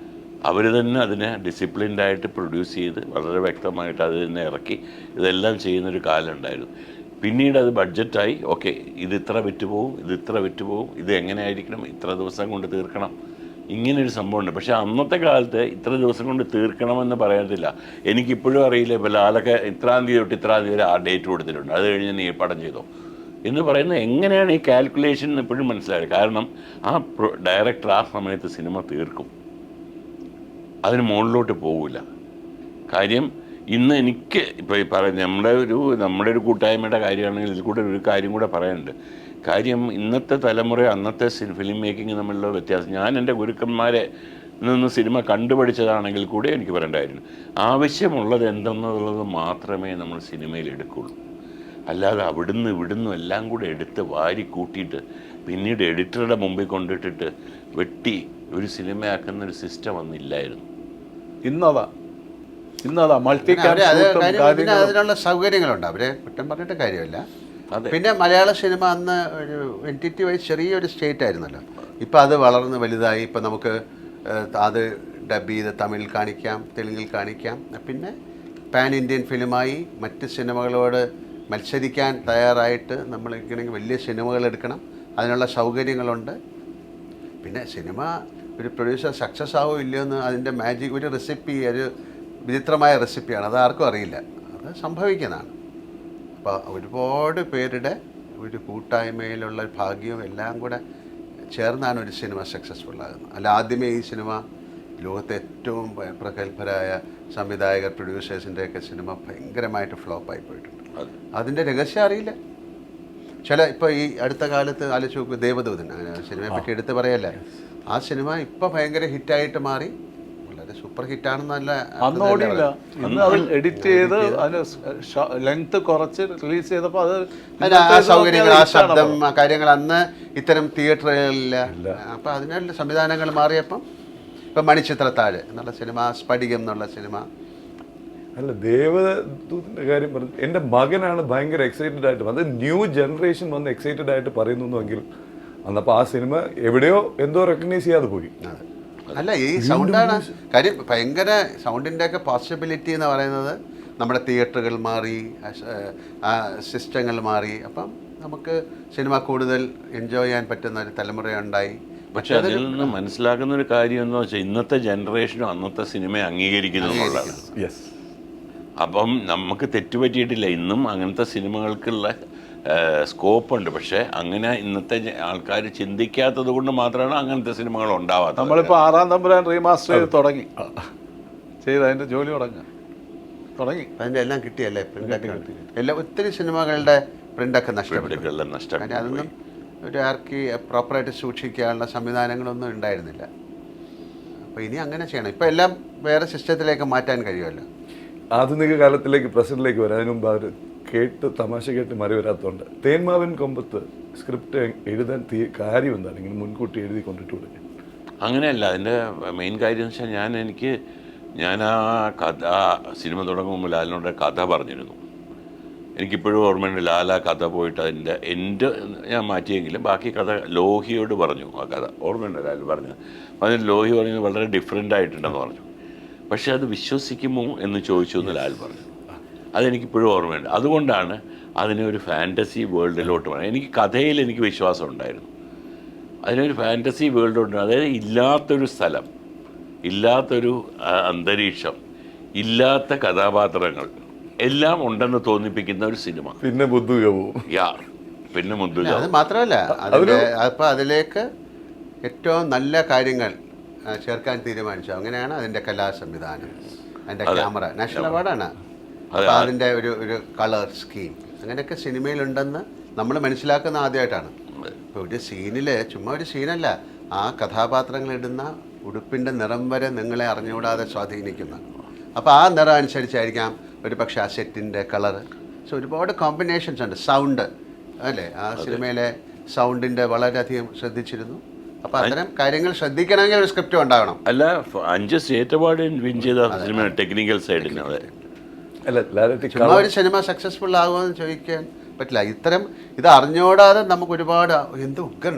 അവർ തന്നെ അതിനെ ഡിസിപ്ലിൻഡായിട്ട് പ്രൊഡ്യൂസ് ചെയ്ത് വളരെ വ്യക്തമായിട്ട് അത് തന്നെ ഇറക്കി ഇതെല്ലാം ചെയ്യുന്നൊരു കാലം ഉണ്ടായിരുന്നു. പിന്നീട് അത് ബഡ്ജറ്റായി, ഓക്കെ ഇത് ഇത്ര വിറ്റുപോകും, ഇത് എങ്ങനെ ആയിരിക്കണം, ഇത്ര ദിവസം കൊണ്ട് തീർക്കണം, ഇങ്ങനൊരു സംഭവമുണ്ട്. പക്ഷേ അന്നത്തെ കാലത്ത് ഇത്ര ദിവസം കൊണ്ട് തീർക്കണമെന്ന് പറയത്തില്ല. എനിക്കിപ്പോഴും അറിയില്ല, ഇപ്പോൾ ലാലൊക്കെ ഇത്രാം തീയതി തൊട്ട് ഇത്രാം തീയതി വരെ ആ ഡേറ്റ് കൊടുത്തിട്ടുണ്ട്, അത് കഴിഞ്ഞ് നീ പടം ചെയ്തോ എന്ന് പറയുന്നത് എങ്ങനെയാണ് ഈ കാൽക്കുലേഷൻ എപ്പോഴും മനസ്സിലായത്. കാരണം ആ ഡയറക്ടർ ആ സമയത്ത് സിനിമ തീർക്കും, അതിന് മുകളിലോട്ട് പോകില്ല. കാര്യം ഇന്ന് എനിക്ക് ഇപ്പോൾ ഈ നമ്മുടെ ഒരു കൂട്ടായ്മയുടെ കാര്യമാണെങ്കിൽ ഇതിൽ കൂടെ ഒരു കാര്യം കൂടെ പറയാനുണ്ട്. കാര്യം ഇന്നത്തെ തലമുറ അന്നത്തെ ഫിലിം മേക്കിംഗ് തമ്മിലുള്ള വ്യത്യാസം, ഞാൻ എൻ്റെ ഗുരുക്കന്മാരെ നിന്ന് സിനിമ കണ്ടുപഠിച്ചതാണെങ്കിൽ കൂടെ എനിക്ക് പറയേണ്ടായിരുന്നു. ആവശ്യമുള്ളത് എന്തെന്നുള്ളത് മാത്രമേ നമ്മൾ സിനിമയിൽ എടുക്കുള്ളൂ. അല്ലാതെ ഇവിടുന്ന് എല്ലാം കൂടെ എടുത്ത് വാരി കൂട്ടിയിട്ട് പിന്നീട് എഡിറ്ററുടെ മുമ്പിൽ കൊണ്ടിട്ടിട്ട് വെട്ടി ഒരു സിനിമയാക്കുന്നൊരു സിസ്റ്റം അന്നില്ലായിരുന്നു. ഇന്നതാ മൾട്ടി അതിനുള്ള സൗകര്യങ്ങളുണ്ട്, അവരെ കുറ്റം പറഞ്ഞിട്ട് കാര്യമില്ല. പിന്നെ മലയാള സിനിമ അന്ന് ഒരു എൻറ്റിറ്റി വൈസ് ചെറിയൊരു സ്റ്റേറ്റ് ആയിരുന്നല്ലോ. ഇപ്പം അത് വളർന്ന് വലുതായി. ഇപ്പം നമുക്ക് അത് ഡബ് ചെയ്ത് തമിഴിൽ കാണിക്കാം, തെലുങ്കിൽ കാണിക്കാം. പിന്നെ പാൻ ഇന്ത്യൻ ഫിലിമായി മറ്റ് സിനിമകളോട് മത്സരിക്കാൻ തയ്യാറായിട്ട് നമ്മളിങ്ങനെ വലിയ സിനിമകൾ എടുക്കണം, അതിനുള്ള സൗകര്യങ്ങളുണ്ട്. പിന്നെ സിനിമ ഒരു പ്രൊഡ്യൂസർ സക്സസ് ആവോ ഇല്ലയോ എന്ന് അതിൻ്റെ മാജിക്, ഒരു റെസിപ്പി, ഒരു വിചിത്രമായ റെസിപ്പിയാണ്, അത് ആർക്കും അറിയില്ല, അത് സംഭവിക്കുന്നതാണ്. അപ്പോൾ ഒരുപാട് പേരുടെ ഒരു കൂട്ടായ്മയിലുള്ള ഭാഗ്യവും എല്ലാം കൂടെ ചേർന്നാണ് ഒരു സിനിമ സക്സസ്ഫുൾ ആകുന്നത്. അല്ല ആദ്യമേ ഈ സിനിമ ലോകത്തെ ഏറ്റവും പ്രഗത്ഭരായ സംവിധായകർ, പ്രൊഡ്യൂസേഴ്സിൻ്റെയൊക്കെ സിനിമ ഭയങ്കരമായിട്ട് ഫ്ലോപ്പായി പോയിട്ടുണ്ട്. അതിൻ്റെ രഹസ്യം അറിയില്ല. ഇപ്പോൾ ഈ അടുത്ത കാലത്ത് ആലോചിച്ച് നോക്കുക, ദേവദൂതൻ, അങ്ങനെ സിനിമയെ പറ്റി എടുത്ത് പറയല്ലേ, ആ സിനിമ ഇപ്പോൾ ഭയങ്കര ഹിറ്റായിട്ട് മാറി, വളരെ സൂപ്പർ ഹിറ്റാണെന്നല്ല. അന്ന് ഓടിയില്ല, ഇന്ന് അത് എഡിറ്റ് ചെയ്ത് അതിന് ലെങ്ത് കുറച്ച് റിലീസ് ചെയ്തപ്പോൾ അതിന് ആ സൗകര്യങ്ങൾ, ആ ശബ്ദം, ആ കാര്യങ്ങൾ അന്ന് ഇത്തരം തിയേറ്ററുകളില്ല. അപ്പം അതിനുള്ള സംവിധാനങ്ങൾ മാറിയപ്പം ഇപ്പം മണിച്ചിത്രത്താഴ് എന്നുള്ള സിനിമ, സ്ഫടികം എന്നുള്ള സിനിമ. അല്ല, ദേവദൂതൻ്റെ കാര്യം പറഞ്ഞു, എൻ്റെ മകനാണ് ഭയങ്കര എക്സൈറ്റഡ് ആയിട്ട്, അത് ന്യൂ ജനറേഷൻ വന്ന് എക്സൈറ്റഡ് ആയിട്ട് പറയുന്നുവെങ്കിൽ അന്നപ്പോൾ ആ സിനിമ എവിടെയോ എന്തോ റെക്കഗ്നൈസ് ചെയ്യാതെ പോയി. അല്ല, ഈ സൗണ്ടാണ് കാര്യം. ഭയങ്കര സൗണ്ടിൻ്റെയൊക്കെ പോസിബിലിറ്റി എന്ന് പറയുന്നത് നമ്മുടെ തിയേറ്ററുകൾ മാറി, സിസ്റ്റങ്ങൾ മാറി. അപ്പം നമുക്ക് സിനിമ കൂടുതൽ എൻജോയ് ചെയ്യാൻ പറ്റുന്ന ഒരു തലമുറയുണ്ടായി. പക്ഷെ അതിൽ നിന്ന് മനസ്സിലാക്കുന്ന ഒരു കാര്യം എന്ന് വെച്ചാൽ ഇന്നത്തെ ജനറേഷനും അന്നത്തെ സിനിമയെ അംഗീകരിക്കുന്നു എന്നുള്ളതാണ്. യെസ്. അപ്പം നമുക്ക് തെറ്റുപറ്റിയിട്ടില്ല, ഇന്നും അങ്ങനത്തെ സിനിമകൾക്കുള്ള സ്കോപ്പുണ്ട്. പക്ഷേ അങ്ങനെ ഇന്നത്തെ ആൾക്കാർ ചിന്തിക്കാത്തത് കൊണ്ട് മാത്രമാണ് അങ്ങനത്തെ സിനിമകൾ ഉണ്ടാവാത്തത്. നമ്മളിപ്പോൾ 6-ാം തമ്പുരാൻ റീമാസ്റ്റർ ചെയ്ത് തുടങ്ങി, അതിൻ്റെ ജോലി തുടങ്ങി അതിൻ്റെ എല്ലാം കിട്ടിയല്ലേ, പ്രിൻ്റൊക്കെ എല്ലാം. ഒത്തിരി സിനിമകളുടെ പ്രിൻ്റൊക്കെ നഷ്ടപ്പെട്ടു. അതൊന്നും ഒരു ആർക്കി പ്രോപ്പറായിട്ട് സൂക്ഷിക്കാനുള്ള സംവിധാനങ്ങളൊന്നും ഉണ്ടായിരുന്നില്ല. അപ്പോൾ ഇനി അങ്ങനെ ചെയ്യണം. ഇപ്പോൾ എല്ലാം വേറെ സിസ്റ്റത്തിലേക്ക് മാറ്റാൻ കഴിയുമല്ലോ. ആധുനിക കാലത്തിലേക്ക് പ്രസന്റിലേക്ക് വരാം. അതിന് മുമ്പ് അവർ തമാശ കേട്ട് മറി വരാത്തതുകൊണ്ട് തേന്മാവിൻ കൊമ്പത്ത് സ്ക്രിപ്റ്റ് എഴുതാൻ കാര്യം എന്താണ് ഇങ്ങനെ മുൻകൂട്ടി എഴുതി കൊണ്ടിട്ട് കൊടുക്കുക? അങ്ങനെയല്ല, അതിൻ്റെ മെയിൻ കാര്യം എന്ന് വെച്ചാൽ ഞാൻ ആ കഥ സിനിമ തുടങ്ങുമ്പോൾ ലാലിനോട് കഥ പറഞ്ഞിരുന്നു. എനിക്കിപ്പോഴും ഓർമ്മയുണ്ട്, ലാൽ ആ കഥ പോയിട്ട് എൻ്റെ ഞാൻ മാറ്റിയെങ്കിലും ബാക്കി കഥ ലോഹിയോട് പറഞ്ഞു. ആ കഥ ഓർമ്മയുണ്ട് ലാൽ പറഞ്ഞത്. അതിന് ലോഹി പറഞ്ഞത് വളരെ ഡിഫറെൻ്റ് ആയിട്ടുണ്ടെന്ന് പറഞ്ഞു. പക്ഷേ അത് വിശ്വസിക്കുമോ എന്ന് ചോദിച്ചു എന്ന് ലാൽ പറഞ്ഞു. അതെനിക്കിപ്പോഴും ഓർമ്മയുണ്ട്. അതുകൊണ്ടാണ് അതിനെ ഒരു ഫാൻറ്റസി വേൾഡിലോട്ട് പറയുന്നത്. എനിക്ക് കഥയിൽ എനിക്ക് വിശ്വാസം ഉണ്ടായിരുന്നു. അതിനൊരു ഫാൻറ്റസി വേൾഡുണ്ട്. അതായത് ഇല്ലാത്തൊരു സ്ഥലം, ഇല്ലാത്തൊരു അന്തരീക്ഷം, ഇല്ലാത്ത കഥാപാത്രങ്ങൾ എല്ലാം ഉണ്ടെന്ന് തോന്നിപ്പിക്കുന്ന ഒരു സിനിമ. പിന്നെ പിന്നെ മുദ്ദുക. അത് മാത്രമല്ല, അപ്പോൾ അതിലേക്ക് ഏറ്റവും നല്ല കാര്യങ്ങൾ ചേർക്കാൻ തീരുമാനിച്ചു. അങ്ങനെയാണ് അതിൻ്റെ കലാ സംവിധാനം, അതിൻ്റെ ക്യാമറ, നാഷണൽ അവാർഡാണ്. അപ്പോൾ അതിൻ്റെ ഒരു കളർ സ്കീം അങ്ങനെയൊക്കെ സിനിമയിലുണ്ടെന്ന് നമ്മൾ മനസ്സിലാക്കുന്ന ആദ്യമായിട്ടാണ്. ഇപ്പോൾ ഒരു സീനിൽ ചുമ്മാ ഒരു സീനല്ല, ആ കഥാപാത്രങ്ങൾ ഇടുന്ന ഉടുപ്പിൻ്റെ നിറം വരെ നിങ്ങളെ അറിഞ്ഞുകൂടാതെ സ്വാധീനിക്കുന്ന. അപ്പോൾ ആ നിറം അനുസരിച്ചായിരിക്കാം ഒരു പക്ഷേ ആ സെറ്റിൻ്റെ കളറ്. സോ ഒരുപാട് കോമ്പിനേഷൻസ് ഉണ്ട്. സൗണ്ട് അല്ലേ, ആ സിനിമയിലെ സൗണ്ടിൻ്റെ വളരെയധികം ശ്രദ്ധിച്ചിരുന്നു. അപ്പോൾ അത്തരം കാര്യങ്ങൾ ശ്രദ്ധിക്കണമെങ്കിൽ ഒരു സ്ക്രിപ്റ്റ് ഉണ്ടാകണം. അല്ല, 5 സ്റ്റേറ്റ് അവാർഡ് വിൻ ചെയ്ത സിനിമ ടെക്നിക്കൽ സൈഡിന്. ചുമ്മാ ഒരു സിനിമ സക്സസ്ഫുൾ ആകുമെന്ന് ചോദിക്കാൻ പറ്റില്ല. ഇത് അറിഞ്ഞോടാതെ നമുക്ക് ഒരുപാട് എന്ത് ഉഗ്രൻ.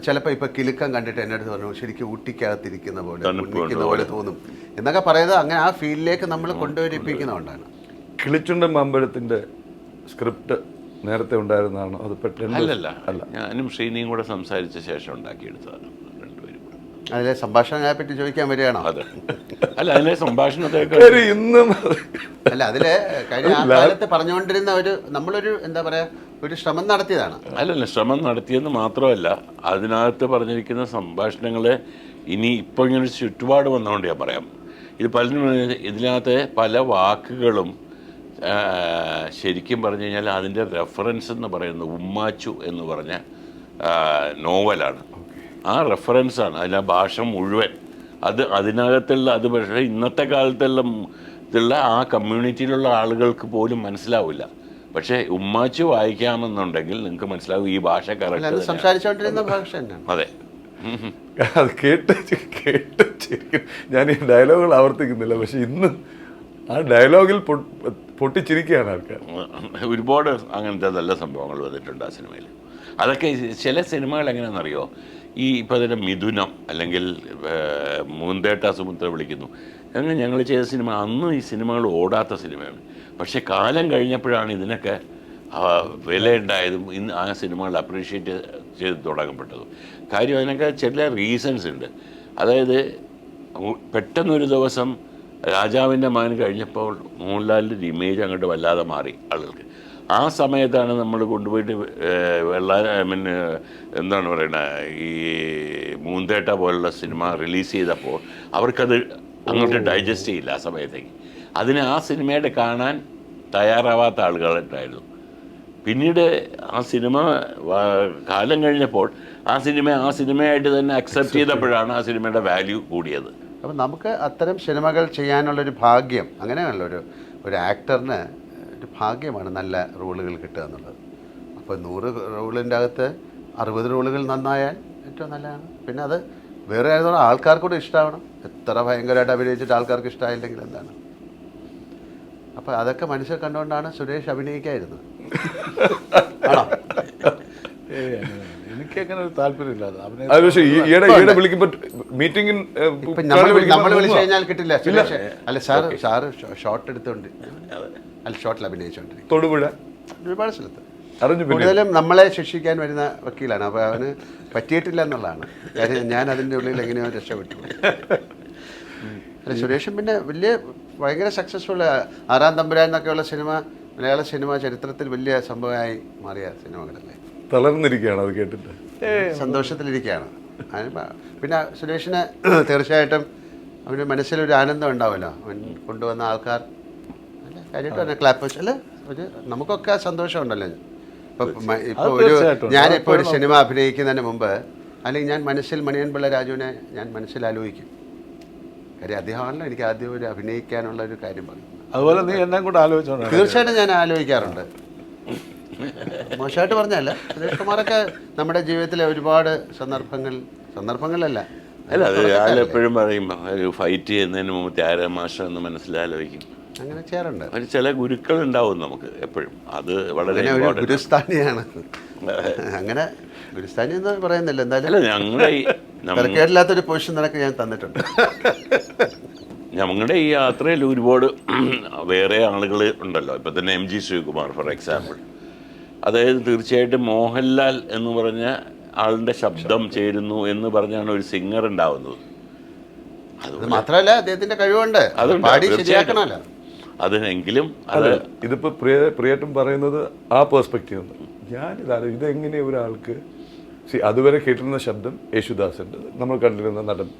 ചിലപ്പോൾ ഇപ്പോൾ കിലുക്കം കണ്ടിട്ട് എൻ്റെ അടുത്ത് പറഞ്ഞു ശരിക്കും ഊട്ടിക്കകത്തിരിക്കുന്ന പോലെ തോന്നും എന്നൊക്കെ പറയുന്നത്. അങ്ങനെ ആ ഫീലിലേക്ക് നമ്മൾ കൊണ്ടുവരിപ്പിക്കുന്നതുകൊണ്ടാണ്. കിളിച്ചുണ്ടൻ മാമ്പഴത്തിൻ്റെ സ്ക്രിപ്റ്റ് നേരത്തെ ഉണ്ടായിരുന്നതാണോ അത് പെട്ടെന്ന്? അല്ല, ഞാനും ശ്രീനിയും കൂടെ സംസാരിച്ച ശേഷം ഉണ്ടാക്കിയെടുത്തതാണ്. രണ്ടുപേരും കൂടെ അതിലെ സംഭാഷണങ്ങളെ പറ്റി ചോദിക്കാൻ വരികയാണോ? അതെ. അല്ല, അതിലെ സംഭാഷണത്തെയൊക്കെ ഇന്നും അല്ല, അതില് കഴിഞ്ഞ ആ കാലത്ത് പറഞ്ഞുകൊണ്ടിരുന്ന നമ്മളൊരു എന്താ പറയാ ഒരു ശ്രമം നടത്തിയതാണ്. അല്ലല്ല, ശ്രമം നടത്തിയെന്ന് മാത്രമല്ല, അതിനകത്ത് പറഞ്ഞിരിക്കുന്ന സംഭാഷണങ്ങളെ ഇനി ഇപ്പോൾ ഇങ്ങനെ ചുറ്റുപാട് വന്നുകൊണ്ട് ഞാൻ പറയാം. ഇത് പലരും ഇതിനകത്ത് പല വാക്കുകളും ശരിക്കും പറഞ്ഞു കഴിഞ്ഞാൽ അതിൻ്റെ റെഫറൻസ് എന്ന് പറയുന്നത് ഉമ്മാച്ചു എന്ന് പറഞ്ഞ നോവലാണ്. ആ റെഫറൻസാണ് അതിൻ്റെ ഭാഷ മുഴുവൻ. അതിനകത്തുള്ള അത് പക്ഷേ ഇന്നത്തെ കാലത്തുള്ള ആ കമ്മ്യൂണിറ്റിയിലുള്ള ആളുകൾക്ക് പോലും മനസ്സിലാവില്ല. പക്ഷേ ഉമ്മാച്ചു വായിക്കാമെന്നുണ്ടെങ്കിൽ നിങ്ങൾക്ക് മനസ്സിലാവും ഈ ഭാഷ കറക്റ്റ് സംസാരിച്ചുകൊണ്ടിരുന്ന ഭാഷ തന്നെയാണ്. അതെ. അത് കേട്ട് ഞാൻ ഈ ഡയലോഗുകൾ ആവർത്തിക്കുന്നില്ല, പക്ഷെ ഇന്ന് ആ ഡയലോഗിൽ പൊട്ടിച്ചിരിക്കുകയാണ് ആൾക്കാർ. ഒരുപാട് അങ്ങനത്തെ നല്ല സംഭവങ്ങൾ വന്നിട്ടുണ്ട് ആ സിനിമയിൽ. അതൊക്കെ ചില സിനിമകൾ എങ്ങനെയാണെന്നറിയോ, ഈ ഇപ്പോൾ അതിൻ്റെ മിഥുനം അല്ലെങ്കിൽ മൂന്തേട്ട സുമുദ്ര വിളിക്കുന്നു അങ്ങനെ ഞങ്ങൾ ചെയ്ത സിനിമ അന്ന് ഈ സിനിമകൾ ഓടാത്ത സിനിമയാണ്. പക്ഷേ കാലം കഴിഞ്ഞപ്പോഴാണ് ഇതിനൊക്കെ വിലയുണ്ടായതും ഇന്ന് ആ സിനിമകൾ അപ്രീഷിയേറ്റ് ചെയ്ത് തുടങ്ങപ്പെട്ടതും. കാര്യം അതിനൊക്കെ ചില റീസൺസ് ഉണ്ട്. അതായത് പെട്ടെന്നൊരു ദിവസം രാജാവിൻ്റെ മകൻ കഴിഞ്ഞപ്പോൾ മോഹൻലാലിൻ്റെ ഇമേജ് അങ്ങോട്ട് വല്ലാതെ മാറി ആളുകൾക്ക്. ആ സമയത്താണ് നമ്മൾ കൊണ്ടുപോയിട്ട് എന്താണ് പറയുന്നത്, ഈ മൂന്തേട്ട പോലുള്ള സിനിമ റിലീസ് ചെയ്തപ്പോൾ അവർക്കത് അങ്ങോട്ട് ഡൈജസ്റ്റ് ചെയ്യില്ല ആ സമയത്തേക്ക്. അതിന് ആ സിനിമയുടെ കാണാൻ തയ്യാറാവാത്ത ആളുകളുണ്ടായിരുന്നു. പിന്നീട് ആ സിനിമ കാലം കഴിഞ്ഞപ്പോൾ ആ സിനിമയായിട്ട് തന്നെ അക്സെപ്റ്റ് ചെയ്തപ്പോഴാണ് ആ സിനിമയുടെ വാല്യൂ കൂടിയത്. അപ്പം നമുക്ക് അത്തരം സിനിമകൾ ചെയ്യാനുള്ളൊരു ഭാഗ്യം, അങ്ങനെയാണല്ലോ ഒരു ആക്ടറിന് ഒരു ഭാഗ്യമാണ് നല്ല റോളുകൾ കിട്ടുക എന്നുള്ളത്. അപ്പോൾ 100 റോളിൻ്റെ അകത്ത് 60 റോളുകൾ നന്നായാൽ ഏറ്റവും നല്ലതാണ്. പിന്നെ അത് വേറെ ആയതുകൊണ്ട് ആൾക്കാർക്കൂടെ ഇഷ്ടമാവണം. എത്ര ഭയങ്കരമായിട്ട് അഭിനയിച്ചിട്ട് ആൾക്കാർക്ക് ഇഷ്ടമായില്ലെങ്കിൽ എന്താണ്? അപ്പോൾ അതൊക്കെ മനസ്സിൽ കണ്ടുകൊണ്ടാണ് സുരേഷ് അഭിനയിക്കായിരുന്നത്. എനിക്കങ്ങനെ ഒരു താല്പര്യമില്ലാതെ നമ്മൾ വിളിച്ചു കഴിഞ്ഞാൽ കിട്ടില്ല. സുരേഷ് അല്ല സാറ് ഷോർട്ട് എടുത്തോണ്ട് അല്ല ഷോർട്ടിൽ അഭിനയിച്ചോണ്ടിരിക്കും തൊടുപുഴ ഒരുപാട് സ്ഥലത്ത്. കൂടുതലും നമ്മളെ ശിക്ഷിക്കാൻ വരുന്ന വക്കീലാണ്. അപ്പോൾ അവന് പറ്റിയിട്ടില്ല എന്നുള്ളതാണ് കാര്യം. ഞാൻ അതിൻ്റെ ഉള്ളിൽ എങ്ങനെയോ രക്ഷപ്പെട്ടു. അല്ല സുരേഷൻ പിന്നെ ഭയങ്കര സക്സസ്ഫുൾ 6-ാം തമ്പുരാൻ എന്നൊക്കെയുള്ള സിനിമ മലയാള സിനിമ ചരിത്രത്തിൽ വലിയ സംഭവമായി മാറിയ സിനിമകളല്ലേ. തളർന്നിരിക്കുകയാണ് അത് കേട്ടിട്ട്, സന്തോഷത്തിലിരിക്കുകയാണ്. പിന്നെ സുരേഷിന് തീർച്ചയായിട്ടും അവന് മനസ്സിലൊരു ആനന്ദം ഉണ്ടാവുമല്ലോ. അവൻ കൊണ്ടുവന്ന ആൾക്കാർ അല്ല കാര്യമായിട്ട് തന്നെ ക്ലാപ്പേഴ്സ് അല്ലേ, നമുക്കൊക്കെ സന്തോഷമുണ്ടല്ലോ. ഞാനിപ്പോൾ ഒരു സിനിമ അഭിനയിക്കുന്നതിന് മുമ്പ് അല്ലെങ്കിൽ ഞാൻ മനസ്സിൽ മണിയൻ പിള്ള രാജുവിനെ ഞാൻ മനസ്സിൽ ആലോചിക്കും. കാര്യം അദ്ദേഹമാണല്ലോ എനിക്ക് ആദ്യം ഒരു അഭിനയിക്കാനുള്ള ഒരു കാര്യം പറഞ്ഞു. അതുപോലെ നീ എന്നെ കൂടെ ആലോചിച്ചോണ്ടാണ്. തീർച്ചയായിട്ടും ഞാൻ ആലോചിക്കാറുണ്ട്. മോശമായിട്ട് പറഞ്ഞല്ല, സുരേഷ് കുമാറൊക്കെ നമ്മുടെ ജീവിതത്തിലെ ഒരുപാട് സന്ദർഭങ്ങളിലല്ല, അല്ല, അത് ആളെപ്പോഴും പറയും ഒരു ഫൈറ്റ് ചെയ്യുന്നതിന് മുമ്പ് ത്യാഗരാജ എന്ന് മനസ്സിലാലോചിക്കും. അങ്ങനെ ചെയ്യാറുണ്ട്. ഒരു ചില ഗുരുക്കൾ ഉണ്ടാവും നമുക്ക് എപ്പോഴും. അത് വളരെ അങ്ങനെ ഒരു important. ഗുരുസ്ഥാനിയാണ്. അങ്ങനെ ഗുരുസ്ഥാനി എന്ന് പറയുന്നില്ല, അല്ല, എന്തായാലും ഞങ്ങളുടെ തിരക്കേടില്ലാത്തൊരു പൊസിഷൻ നിനക്ക് ഞാൻ തന്നിട്ടുണ്ട്. ഞങ്ങളുടെ ഈ യാത്രയിൽ ഒരുപാട് വേറെ ആളുകൾ ഉണ്ടല്ലോ. ഇപ്പം തന്നെ MG ശ്രീകുമാർ ഫോർ എക്സാമ്പിൾ. അതായത് തീർച്ചയായിട്ടും മോഹൻലാൽ എന്ന് പറഞ്ഞ ആളുടെ ശബ്ദം ചേരുന്നു എന്ന് പറഞ്ഞാണ് ഒരു സിംഗർ ഉണ്ടാവുന്നത്. അത് മാത്രമല്ല അദ്ദേഹത്തിന്റെ കഴിവുണ്ട്, അതുണ്ട്, പാടി തീർച്ചയായിട്ടും. ശരിയാക്കണമല്ലോ. അതിനെങ്കിലും അല്ല, ഇതിപ്പോൾ പ്രിയേട്ടൻ പറയുന്നത് ആ പേഴ്സ്പെക്റ്റീവ് ഉണ്ട്. ഇതെങ്ങനെ ഒരാൾക്ക് അതുവരെ കേട്ടിരുന്ന ശബ്ദം യേശുദാസിൻ്റെ, നമ്മൾ കണ്ടിരുന്ന നടൻ,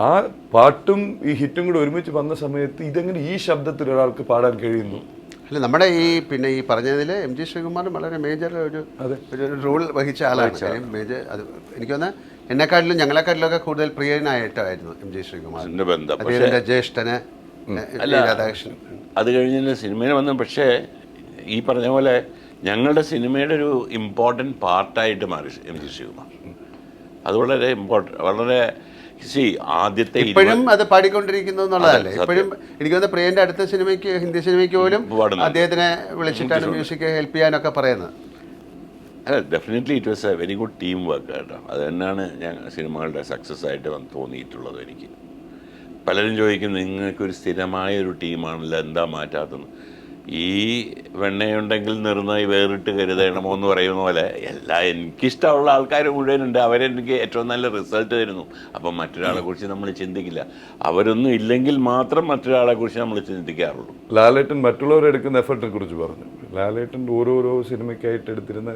ആ പാട്ടും ഈ ഹിറ്റും കൂടെ ഒരുമിച്ച് വന്ന സമയത്ത് ഇതെങ്ങനെ ഈ ശബ്ദത്തിൽ ഒരാൾക്ക് പാടാൻ കഴിയുന്നു? അല്ല, നമ്മുടെ ഈ പറഞ്ഞതിൽ MG ശ്രീകുമാറും വളരെ മേജർ ഒരു റോൾ വഹിച്ച ആളാണ്. മേജർ അത് എനിക്ക് തോന്നുന്നത് എന്നെക്കാട്ടിലും ഞങ്ങളെക്കാട്ടിലൊക്കെ കൂടുതൽ പ്രിയനായിട്ടായിരുന്നു MG ശ്രീകുമാർ. അദ്ദേഹത്തിൻ്റെ ജ്യേഷ്ഠന് രാധാകൃഷ്ണൻ. അത് കഴിഞ്ഞ് സിനിമയിൽ വന്നു. പക്ഷേ ഈ പറഞ്ഞ പോലെ ഞങ്ങളുടെ സിനിമയുടെ ഒരു ഇമ്പോർട്ടൻറ്റ് പാർട്ടായിട്ട് മാറി MG ശ്രീകുമാർ. അത് വളരെ വളരെ ആദ്യത്തെ ഇപ്പോഴും അത് പാടിക്കൊണ്ടിരിക്കുന്നു എന്നുള്ളതല്ലേ. ഇപ്പോഴും എനിക്ക് തോന്നുന്നു പ്രിയന്റെ അടുത്ത സിനിമയ്ക്ക്, ഹിന്ദി സിനിമയ്ക്ക് പോലും അദ്ദേഹത്തിനെ വിളിച്ചിട്ടാണ് മ്യൂസിക് ഹെൽപ്പ് ചെയ്യാനൊക്കെ പറയുന്നത്. അല്ല, definitely it was A very good team work കേട്ടോ. അത് തന്നെയാണ് സിനിമകളുടെ സക്സസ് ആയിട്ട് തോന്നിയിട്ടുള്ളത് എനിക്ക്. പലരും ചോദിക്കും നിങ്ങൾക്കൊരു സ്ഥിരമായൊരു ടീമാണല്ലോ, എന്താ മാറ്റാത്തത്? ഈ വെണ്ണയുണ്ടെങ്കിൽ നിർന്നായി വേറിട്ട് കരുതണമോ എന്ന് പറയുന്ന പോലെ എനിക്കിഷ്ടമുള്ള ആൾക്കാർ മുഴുവനുണ്ട്. അവരെനിക്ക് ഏറ്റവും നല്ല റിസൾട്ട് തരുന്നു. അപ്പം മറ്റൊരാളെ കുറിച്ച് നമ്മൾ ചിന്തിക്കില്ല. അവരൊന്നും ഇല്ലെങ്കിൽ മാത്രം മറ്റൊരാളെ കുറിച്ച് നമ്മൾ ചിന്തിക്കാറുള്ളൂ. ലാലേട്ടൻ മറ്റുള്ളവരെടുക്കുന്ന എഫർട്ടിനെ കുറിച്ച് പറഞ്ഞു. ലാലേട്ടൻ ഓരോരോ സിനിമയ്ക്കായിട്ട് എടുത്തിരുന്ന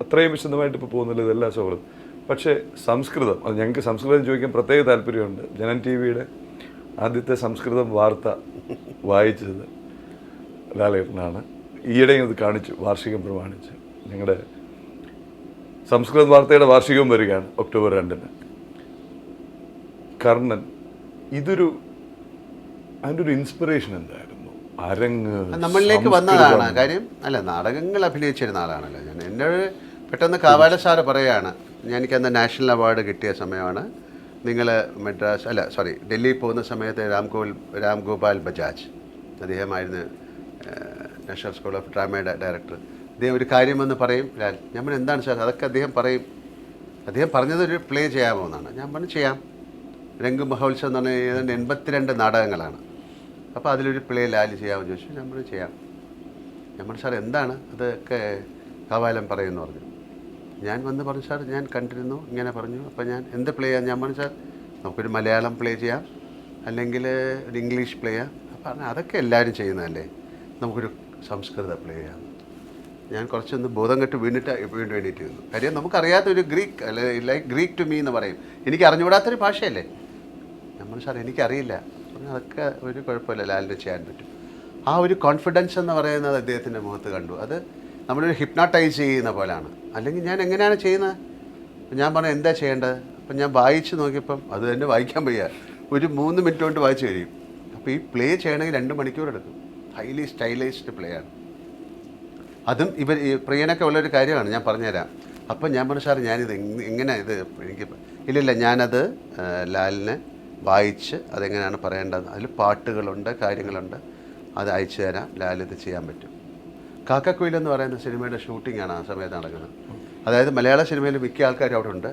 അത്രയും വിശദമായിട്ട് ഇപ്പോൾ പോകുന്നില്ല, ഇതെല്ലാം സൗഹൃദം. പക്ഷേ സംസ്കൃതം, അത് ഞങ്ങൾക്ക് സംസ്കൃതം ചോദിക്കാൻ പ്രത്യേക താല്പര്യമുണ്ട്. ജനൻ TV-യുടെ ആദ്യത്തെ സംസ്കൃതം വാർത്ത വായിച്ചത് ലാലേട്ടനാണ്. ഈയിടെ ഇത് കാണിച്ചു, വാർഷികം പ്രമാണിച്ച്. ഞങ്ങളുടെ സംസ്കൃത വാർത്തയുടെ വാർഷികവും വരികയാണ് ഒക്ടോബർ 2-ന്. കർണൻ, അതിൻ്റെ ഒരു ഇൻസ്പിറേഷൻ എന്തായിരുന്നു? അരങ്ങ് നമ്മളിലേക്ക് വന്നതാണ് കാര്യം. അല്ല, നാടകങ്ങൾ അഭിനയിച്ചിരുന്ന ആളാണല്ലോ ഞാൻ. എന്നോട് പെട്ടെന്ന് കാവാല സാറ് പറയുകയാണ്, എനിക്കന്ന് നാഷണൽ അവാർഡ് കിട്ടിയ സമയമാണ്, നിങ്ങൾ ഡൽഹി പോകുന്ന സമയത്ത് രാം ഗോപാൽ ബജാജ്, അദ്ദേഹമായിരുന്നു നാഷണൽ സ്കൂൾ ഓഫ് ഡ്രാമയുടെ ഡയറക്ടർ. അദ്ദേഹം ഒരു കാര്യമെന്ന് പറയും, ഞാൻ പറഞ്ഞു എന്താണ് സാർ? അതൊക്കെ അദ്ദേഹം പറയും. അദ്ദേഹം പറഞ്ഞതൊരു പ്ലേ ചെയ്യാമോ എന്നാണ്. ഞാൻ പറഞ്ഞു ചെയ്യാം. രംഗ് മഹോത്സവം എന്ന് പറഞ്ഞാൽ 82 നാടകങ്ങളാണ്. അപ്പോൾ അതിലൊരു പ്ലേ ലാൽ ചെയ്യാമെന്ന് ചോദിച്ചു. ഞാൻ പറഞ്ഞു ചെയ്യാം. ഞാൻ പറഞ്ഞു സാർ എന്താണ് അതൊക്കെ കവാലം പറയുമെന്ന് പറഞ്ഞു. ഞാൻ വന്ന് പറഞ്ഞു സാർ ഞാൻ കണ്ടിരുന്നു, ഇങ്ങനെ പറഞ്ഞു. അപ്പോൾ ഞാൻ എന്ത് പ്ലേ ചെയ്യാം? ഞാൻ പറഞ്ഞു സാർ നമുക്കൊരു മലയാളം പ്ലേ ചെയ്യാം, അല്ലെങ്കിൽ ഒരു ഇംഗ്ലീഷ് പ്ലേ ചെയ്യാം. അപ്പോൾ പറഞ്ഞു അതൊക്കെ എല്ലാവരും ചെയ്യുന്നതല്ലേ, നമുക്കൊരു സംസ്കൃത പ്ലേ ചെയ്യാം. ഞാൻ കുറച്ചൊന്ന് ബോധം കെട്ട് വേണ്ടിയിട്ടിരുന്നു. കാര്യം നമുക്കറിയാത്തൊരു Greek, like Greek to me എന്ന് പറയും. എനിക്ക് അറിഞ്ഞുകൂടാത്തൊരു ഭാഷയല്ലേ. നമ്മൾ സാർ എനിക്കറിയില്ല. അതൊക്കെ ഒരു കുഴപ്പമില്ല, ലാലിന് ചെയ്യാൻ പറ്റും. ആ ഒരു കോൺഫിഡൻസ് എന്ന് പറയുന്നത് അദ്ദേഹത്തിൻ്റെ മുഖത്ത് കണ്ടു. അത് നമ്മളൊരു ഹിപ്നോട്ടൈസ് ചെയ്യുന്ന പോലെയാണ്. അല്ലെങ്കിൽ ഞാൻ എങ്ങനെയാണ് ചെയ്യുന്നത്? ഞാൻ പറഞ്ഞു എന്താ ചെയ്യേണ്ടത്? അപ്പം ഞാൻ വായിച്ച് നോക്കിയപ്പം അത് തന്നെ വായിക്കാൻ വയ്യ. ഒരു 3 മിനിറ്റ് കൊണ്ട് വായിച്ച് കഴിയും. അപ്പോൾ ഈ പ്ലേ ചെയ്യണമെങ്കിൽ 2 മണിക്കൂർ എടുക്കും. ഹൈലി സ്റ്റൈലൈസ്ഡ് പ്ലേ ആണ്. അതും ഈ പ്രിയനൊക്കെ ഉള്ളൊരു കാര്യമാണ്, ഞാൻ പറഞ്ഞുതരാം. അപ്പം ഞാൻ പറഞ്ഞു സാർ ഞാനിത് എങ്ങനെ എനിക്ക് ഇല്ലില്ല, ഞാനത് ലാലിനെ വായിച്ച് അതെങ്ങനെയാണ് പറയേണ്ടത്, അതിൽ പാട്ടുകളുണ്ട്, കാര്യങ്ങളുണ്ട്, അത് അയച്ചു തരാം, ലാലിത് ചെയ്യാൻ പറ്റും. കാക്കക്കുയിൽ എന്ന് പറയുന്ന സിനിമയുടെ ഷൂട്ടിങ്ങാണ് ആ സമയത്ത് നടക്കുന്നത്. അതായത് മലയാള സിനിമയിൽ മിക്ക ആൾക്കാരും അവിടെ ഉണ്ട്.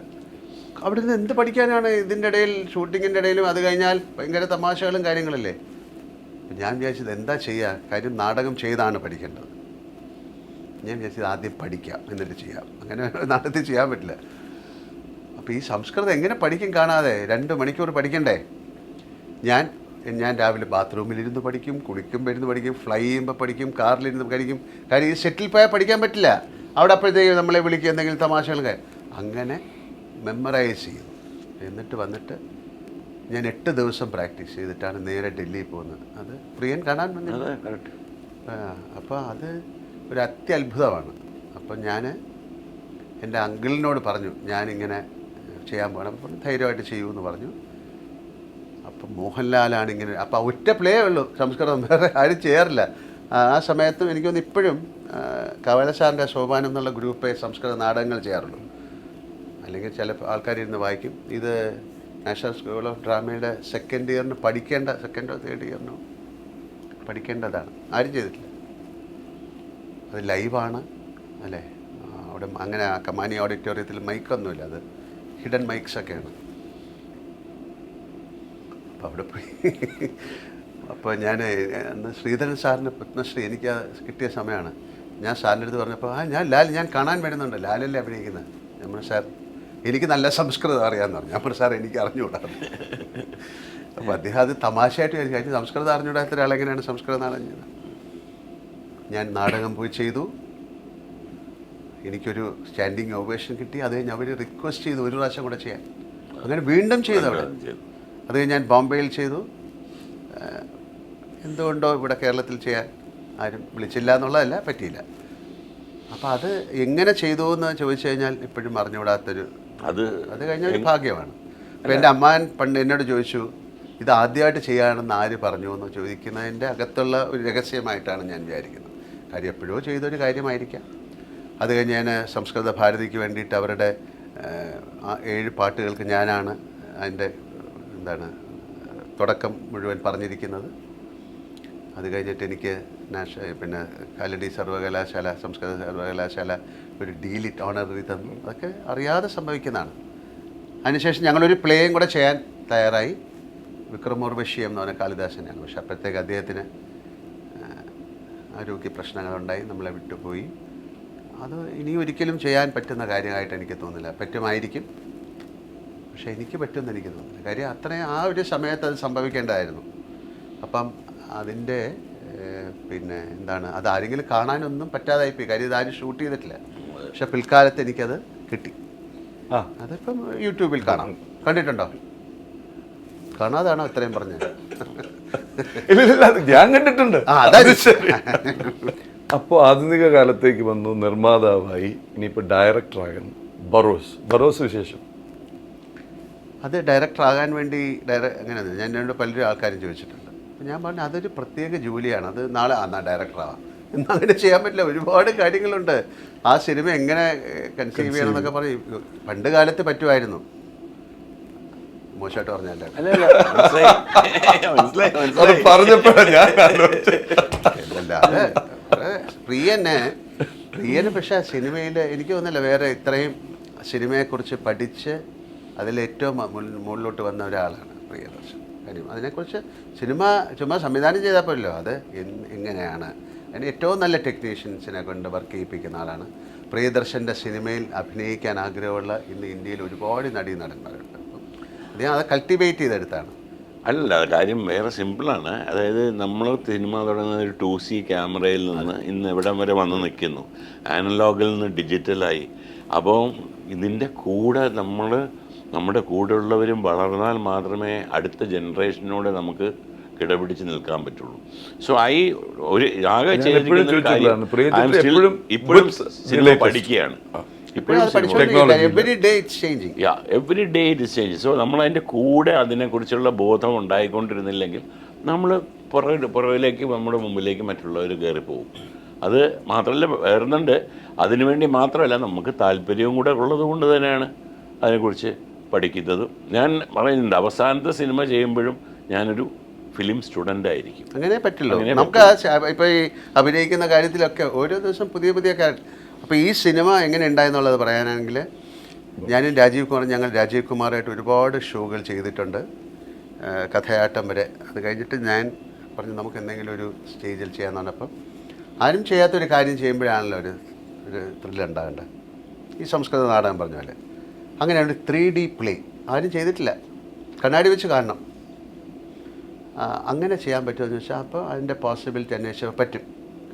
അവിടെ നിന്ന് എന്ത് പഠിക്കാനാണ്? ഇതിൻ്റെ ഇടയിൽ, ഷൂട്ടിങ്ങിൻ്റെ ഇടയിലും അത് കഴിഞ്ഞാൽ ഭയങ്കര തമാശകളും കാര്യങ്ങളല്ലേ. ഞാൻ വിചാരിച്ചത് എന്താ ചെയ്യുക, കാര്യം നാടകം ചെയ്താണ് പഠിക്കേണ്ടത്. ഞാൻ വിചാരിച്ചത് ആദ്യം പഠിക്കാം എന്നിട്ട് ചെയ്യാം. അങ്ങനെ നാടകത്തിൽ ചെയ്യാൻ പറ്റില്ല. അപ്പോൾ ഈ സംസ്കൃതം എങ്ങനെ പഠിക്കും കാണാതെ? 2 മണിക്കൂർ പഠിക്കണ്ടേ? ഞാൻ രാവിലെ ബാത്റൂമിലിരുന്ന് പഠിക്കും, കുളിക്കുമ്പോൾ ഇരുന്ന് പഠിക്കും, ഫ്ലൈ ചെയ്യുമ്പോൾ പഠിക്കും, കാറിലിരുന്ന് പഠിക്കും. കാര്യം ഈ സെറ്റിൽ പോയാൽ പഠിക്കാൻ പറ്റില്ല. അവിടെ അപ്പോഴത്തേക്ക് നമ്മളെ വിളിക്കുക, എന്തെങ്കിലും തമാശകൾ. അങ്ങനെ മെമ്മറൈസ് ചെയ്തു. എന്നിട്ട് വന്നിട്ട് ഞാൻ 8 ദിവസം പ്രാക്ടീസ് ചെയ്തിട്ടാണ് നേരെ ഡൽഹിയിൽ പോകുന്നത്. അത് പ്രിയൻ കാണാൻ വന്നില്ല. അപ്പോൾ അത് ഒരു അത്യത്ഭുതമാണ്. അപ്പം ഞാൻ എൻ്റെ അങ്കിളിനോട് പറഞ്ഞു ഞാനിങ്ങനെ ചെയ്യാൻ പോകണം. അപ്പം ധൈര്യമായിട്ട് ചെയ്യൂ എന്ന് പറഞ്ഞു. അപ്പോൾ അപ്പം മോഹൻലാലാണ് ഇങ്ങനെ, അപ്പോൾ ഒറ്റ പ്ലേ ഉള്ളൂ സംസ്കൃതം, വേറെ ആരും ചെയ്യാറില്ല. ആ സമയത്തും എനിക്കൊന്ന് ഇപ്പോഴും കവല സാറിൻ്റെ സോപാനം എന്നുള്ള ഗ്രൂപ്പേ സംസ്കൃത നാടകങ്ങൾ ചെയ്യാറുള്ളൂ. അല്ലെങ്കിൽ ചില ആൾക്കാരിരുന്ന് വായിക്കും. ഇത് നാഷണൽ സ്കൂൾ ഓഫ് ഡ്രാമയുടെ സെക്കൻഡ് ഇയറിന് പഠിക്കേണ്ട, സെക്കൻഡോ തേർഡ് ഇയറിനോ പഠിക്കേണ്ടതാണ്, ആരും ചെയ്തിട്ടില്ല. അത് ലൈവാണ് അല്ലേ, അവിടെ അങ്ങനെ കമാനി ഓഡിറ്റോറിയത്തിൽ മൈക്കൊന്നുമില്ല, അത് ഹിഡൻ മൈക്സൊക്കെയാണ്. അപ്പോൾ അവിടെ പോയി അപ്പോൾ ഞാൻ അന്ന് ശ്രീധരൻ സാറിന് പത്മശ്രീ എനിക്ക് കിട്ടിയ സമയമാണ്. ഞാൻ സാറിൻ്റെ അടുത്ത് പറഞ്ഞപ്പോൾ ഞാൻ ലാൽ ഞാൻ കാണാൻ വരുന്നുണ്ട്, ലാലല്ലേ അഭിനയിക്കുന്നത്. നമ്മൾ സാർ എനിക്ക് നല്ല സംസ്കൃതം അറിയാമെന്ന് പറഞ്ഞു. അപ്പോൾ സാർ എനിക്ക് അറിഞ്ഞുകൂടാ. അപ്പോൾ അദ്ദേഹം അത് തമാശയായിട്ട് കാര്യം, സംസ്കൃതം അറിഞ്ഞുകൂടാത്ത ഒരാളെങ്ങനെയാണ് സംസ്കൃത നാടകം ചെയ്യുന്നത്. ഞാൻ നാടകം പോയി ചെയ്തു, എനിക്കൊരു സ്റ്റാൻഡിങ് ഓവേഷൻ കിട്ടി. അത് കഴിഞ്ഞ് അവർ റിക്വസ്റ്റ് ചെയ്തു ഒരു പ്രാവശ്യം കൂടെ ചെയ്യാൻ, അങ്ങനെ വീണ്ടും ചെയ്തു അവിടെ. അത് കഴിഞ്ഞ് ഞാൻ ബോംബെയിൽ ചെയ്തു. എന്തുകൊണ്ടോ ഇവിടെ കേരളത്തിൽ ചെയ്യാൻ ആരും വിളിച്ചില്ല എന്നുള്ളതല്ല, പറ്റിയില്ല. അപ്പോൾ അത് എങ്ങനെ ചെയ്തു എന്ന് ചോദിച്ചു കഴിഞ്ഞാൽ ഇപ്പോഴും അറിഞ്ഞുകൂടാത്തൊരു, അത് കഴിഞ്ഞ ഒരു ഭാഗ്യമാണ്. അപ്പോൾ എൻ്റെ അമ്മാൻ പണ്ട് എന്നോട് ചോദിച്ചു, ഇത് ആദ്യമായിട്ട് ചെയ്യാണെന്ന് ആര് പറഞ്ഞു എന്ന് ചോദിക്കുന്നതിൻ്റെ അകത്തുള്ള ഒരു രഹസ്യമായിട്ടാണ് ഞാൻ വിചാരിക്കുന്നത്. കാര്യം എപ്പോഴോ ചെയ്തൊരു കാര്യമായിരിക്കാം. അത് കഴിഞ്ഞ് ഞാൻ സംസ്കൃത ഭാരതിക്ക് വേണ്ടിയിട്ട് അവരുടെ 7 പാട്ടുകൾക്ക് ഞാനാണ് അതിൻ്റെ തുടക്കം മുഴുവൻ പറഞ്ഞിരിക്കുന്നത്. അത് കഴിഞ്ഞിട്ട് എനിക്ക് പിന്നെ കാലടി സർവകലാശാല, സംസ്കൃത സർവകലാശാല ഒരു ഡീലിറ്റ് ഓണററി തന്നു. അതൊക്കെ അറിയാതെ സംഭവിക്കുന്നതാണ്. അതിനുശേഷം ഞങ്ങളൊരു പ്ലേയും കൂടെ ചെയ്യാൻ തയ്യാറായി. വിക്രമോർവശിയം എന്ന് പറഞ്ഞ കാളിദാസനാണ്. പക്ഷെ അപ്പോഴത്തേക്ക് അദ്ദേഹത്തിന് ആരോഗ്യ പ്രശ്നങ്ങളുണ്ടായി, നമ്മളെ വിട്ടുപോയി. അത് ഇനി ഒരിക്കലും ചെയ്യാൻ പറ്റുന്ന കാര്യമായിട്ട് എനിക്ക് തോന്നുന്നില്ല. പറ്റുമായിരിക്കും, പക്ഷേ എനിക്ക് പറ്റുമെന്ന് എനിക്ക് തോന്നുന്നില്ല. കാര്യം അത്രയും ആ ഒരു സമയത്ത് അത് സംഭവിക്കേണ്ടതായിരുന്നു. അപ്പം അതിൻ്റെ പിന്നെ അത് ആരെങ്കിലും കാണാനൊന്നും പറ്റാതായിപ്പോയി. കാര്യം ഇതാരും ഷൂട്ട് ചെയ്തിട്ടില്ല. പക്ഷെ പിൽക്കാലത്ത് എനിക്കത് കിട്ടി. അതിപ്പം യൂട്യൂബിൽ കാണാം. കണ്ടിട്ടുണ്ടോ? കാണാതാണോ ഇത്രയും പറഞ്ഞത്? ഞാൻ കണ്ടിട്ടുണ്ട്. അതായത് അപ്പോൾ ആധുനിക കാലത്തേക്ക് വന്നു, നിർമ്മാതാവായി, ഇനിയിപ്പോൾ ഡയറക്ടറാകാൻ ബറോസ് വിശേഷം. അത് ഡയറക്ടറാകാൻ വേണ്ടി അങ്ങനെ ഞാൻ എന്നോട് പലരും ആൾക്കാരും ചോദിച്ചിട്ടുണ്ട്. ഞാൻ പറഞ്ഞു അതൊരു പ്രത്യേക ജോലിയാണ്, അത് നാളെ ഡയറക്ടറാവാം എന്നങ്ങനെ ചെയ്യാൻ പറ്റില്ല. ഒരുപാട് കാര്യങ്ങളുണ്ട്. ആ സിനിമ എങ്ങനെ കൺസീവ് ചെയ്യണം എന്നൊക്കെ പറയും. പണ്ട് കാലത്ത് പറ്റുമായിരുന്നു. മോശമായിട്ട് പറഞ്ഞല്ലേ? പ്രിയന് പക്ഷേ സിനിമയിൽ എനിക്ക് തോന്നുന്നില്ല വേറെ ഇത്രയും സിനിമയെക്കുറിച്ച് പഠിച്ച് അതിലേറ്റവും മുകളിലോട്ട് വന്ന ഒരാളാണ് പ്രിയദർശൻ. കാര്യം അതിനെക്കുറിച്ച് സിനിമ ചുമ്മാ സംവിധാനം ചെയ്താൽ പോലല്ലോ, അത് എങ്ങനെയാണ് അതിന് ഏറ്റവും നല്ല ടെക്നീഷ്യൻസിനെ കൊണ്ട് വർക്ക് ചെയ്യിപ്പിക്കുന്ന ആളാണ്. പ്രിയദർശൻ്റെ സിനിമയിൽ അഭിനയിക്കാൻ ആഗ്രഹമുള്ള ഇന്ന് ഇന്ത്യയിൽ ഒരുപാട് നടന്മാരുണ്ട്. അദ്ദേഹം അത് കൾട്ടിവേറ്റ് ചെയ്തെടുത്താണ്. അല്ല, കാര്യം വേറെ സിമ്പിളാണ്. അതായത് നമ്മൾ സിനിമ തുടങ്ങുന്ന ഒരു 2C ക്യാമറയിൽ നിന്ന് ഇന്ന് എവിടം വരെ വന്ന് നിൽക്കുന്നു, അനലോഗിൽ നിന്ന് ഡിജിറ്റലായി. അപ്പോൾ ഇതിൻ്റെ കൂടെ നമ്മുടെ കൂടെയുള്ളവരും വളർന്നാൽ മാത്രമേ അടുത്ത ജനറേഷനോട് നമുക്ക് കിടപിടിച്ച് നിൽക്കാൻ പറ്റുള്ളൂ. സോ ആകെ ഇപ്പോഴും സിനിമ പഠിക്കുകയാണ്. Every day it's changing. So നമ്മളതിൻ്റെ കൂടെ അതിനെക്കുറിച്ചുള്ള ബോധം ഉണ്ടായിക്കൊണ്ടിരുന്നില്ലെങ്കിൽ നമ്മൾ പുറകിലേക്ക് നമ്മുടെ മുമ്പിലേക്ക് മറ്റുള്ളവർ കയറിപ്പോകും. അത് മാത്രമല്ല, വേറുന്നുണ്ട്. അതിനുവേണ്ടി മാത്രമല്ല, നമുക്ക് താല്പര്യവും കൂടെ ഉള്ളത് കൊണ്ട് തന്നെയാണ് അതിനെക്കുറിച്ച് പഠിക്കുന്നതും. ഞാൻ പറയുന്നുണ്ട്, അവസാനത്തെ സിനിമ ചെയ്യുമ്പോഴും ഞാനൊരു ഫിലിം സ്റ്റുഡൻ്റ് ആയിരിക്കും. അങ്ങനെ പറ്റില്ല. നമുക്ക് ഇപ്പോൾ ഈ അഭിനയിക്കുന്ന കാര്യത്തിലൊക്കെ ഓരോ ദിവസം പുതിയ അപ്പോൾ ഈ സിനിമ എങ്ങനെ ഉണ്ടായെന്നുള്ളത് പറയാനാണെങ്കിൽ, ഞങ്ങൾ രാജീവ് കുമാറായിട്ട് ഒരുപാട് ഷോകൾ ചെയ്തിട്ടുണ്ട്, കഥയാട്ടം വരെ. അത് കഴിഞ്ഞിട്ട് ഞാൻ പറഞ്ഞു നമുക്ക് എന്തെങ്കിലും ഒരു സ്റ്റേജിൽ ചെയ്യാമെന്ന് പറഞ്ഞപ്പം ആരും ചെയ്യാത്തൊരു കാര്യം ചെയ്യുമ്പോഴാണല്ലോ ഒരു ത്രില്ലുണ്ടാകേണ്ടത്. ഈ സംസ്കൃത നാടകം പറഞ്ഞ പോലെ അങ്ങനെ ഒരു 3D പ്ലേ ആരും ചെയ്തിട്ടില്ല, കണ്ണാടി വെച്ച് കാണണം. അങ്ങനെ ചെയ്യാൻ പറ്റുമെന്ന് വെച്ചാൽ അപ്പോൾ അതിൻ്റെ പോസിബിലിറ്റി അന്വേഷിച്ചാൽ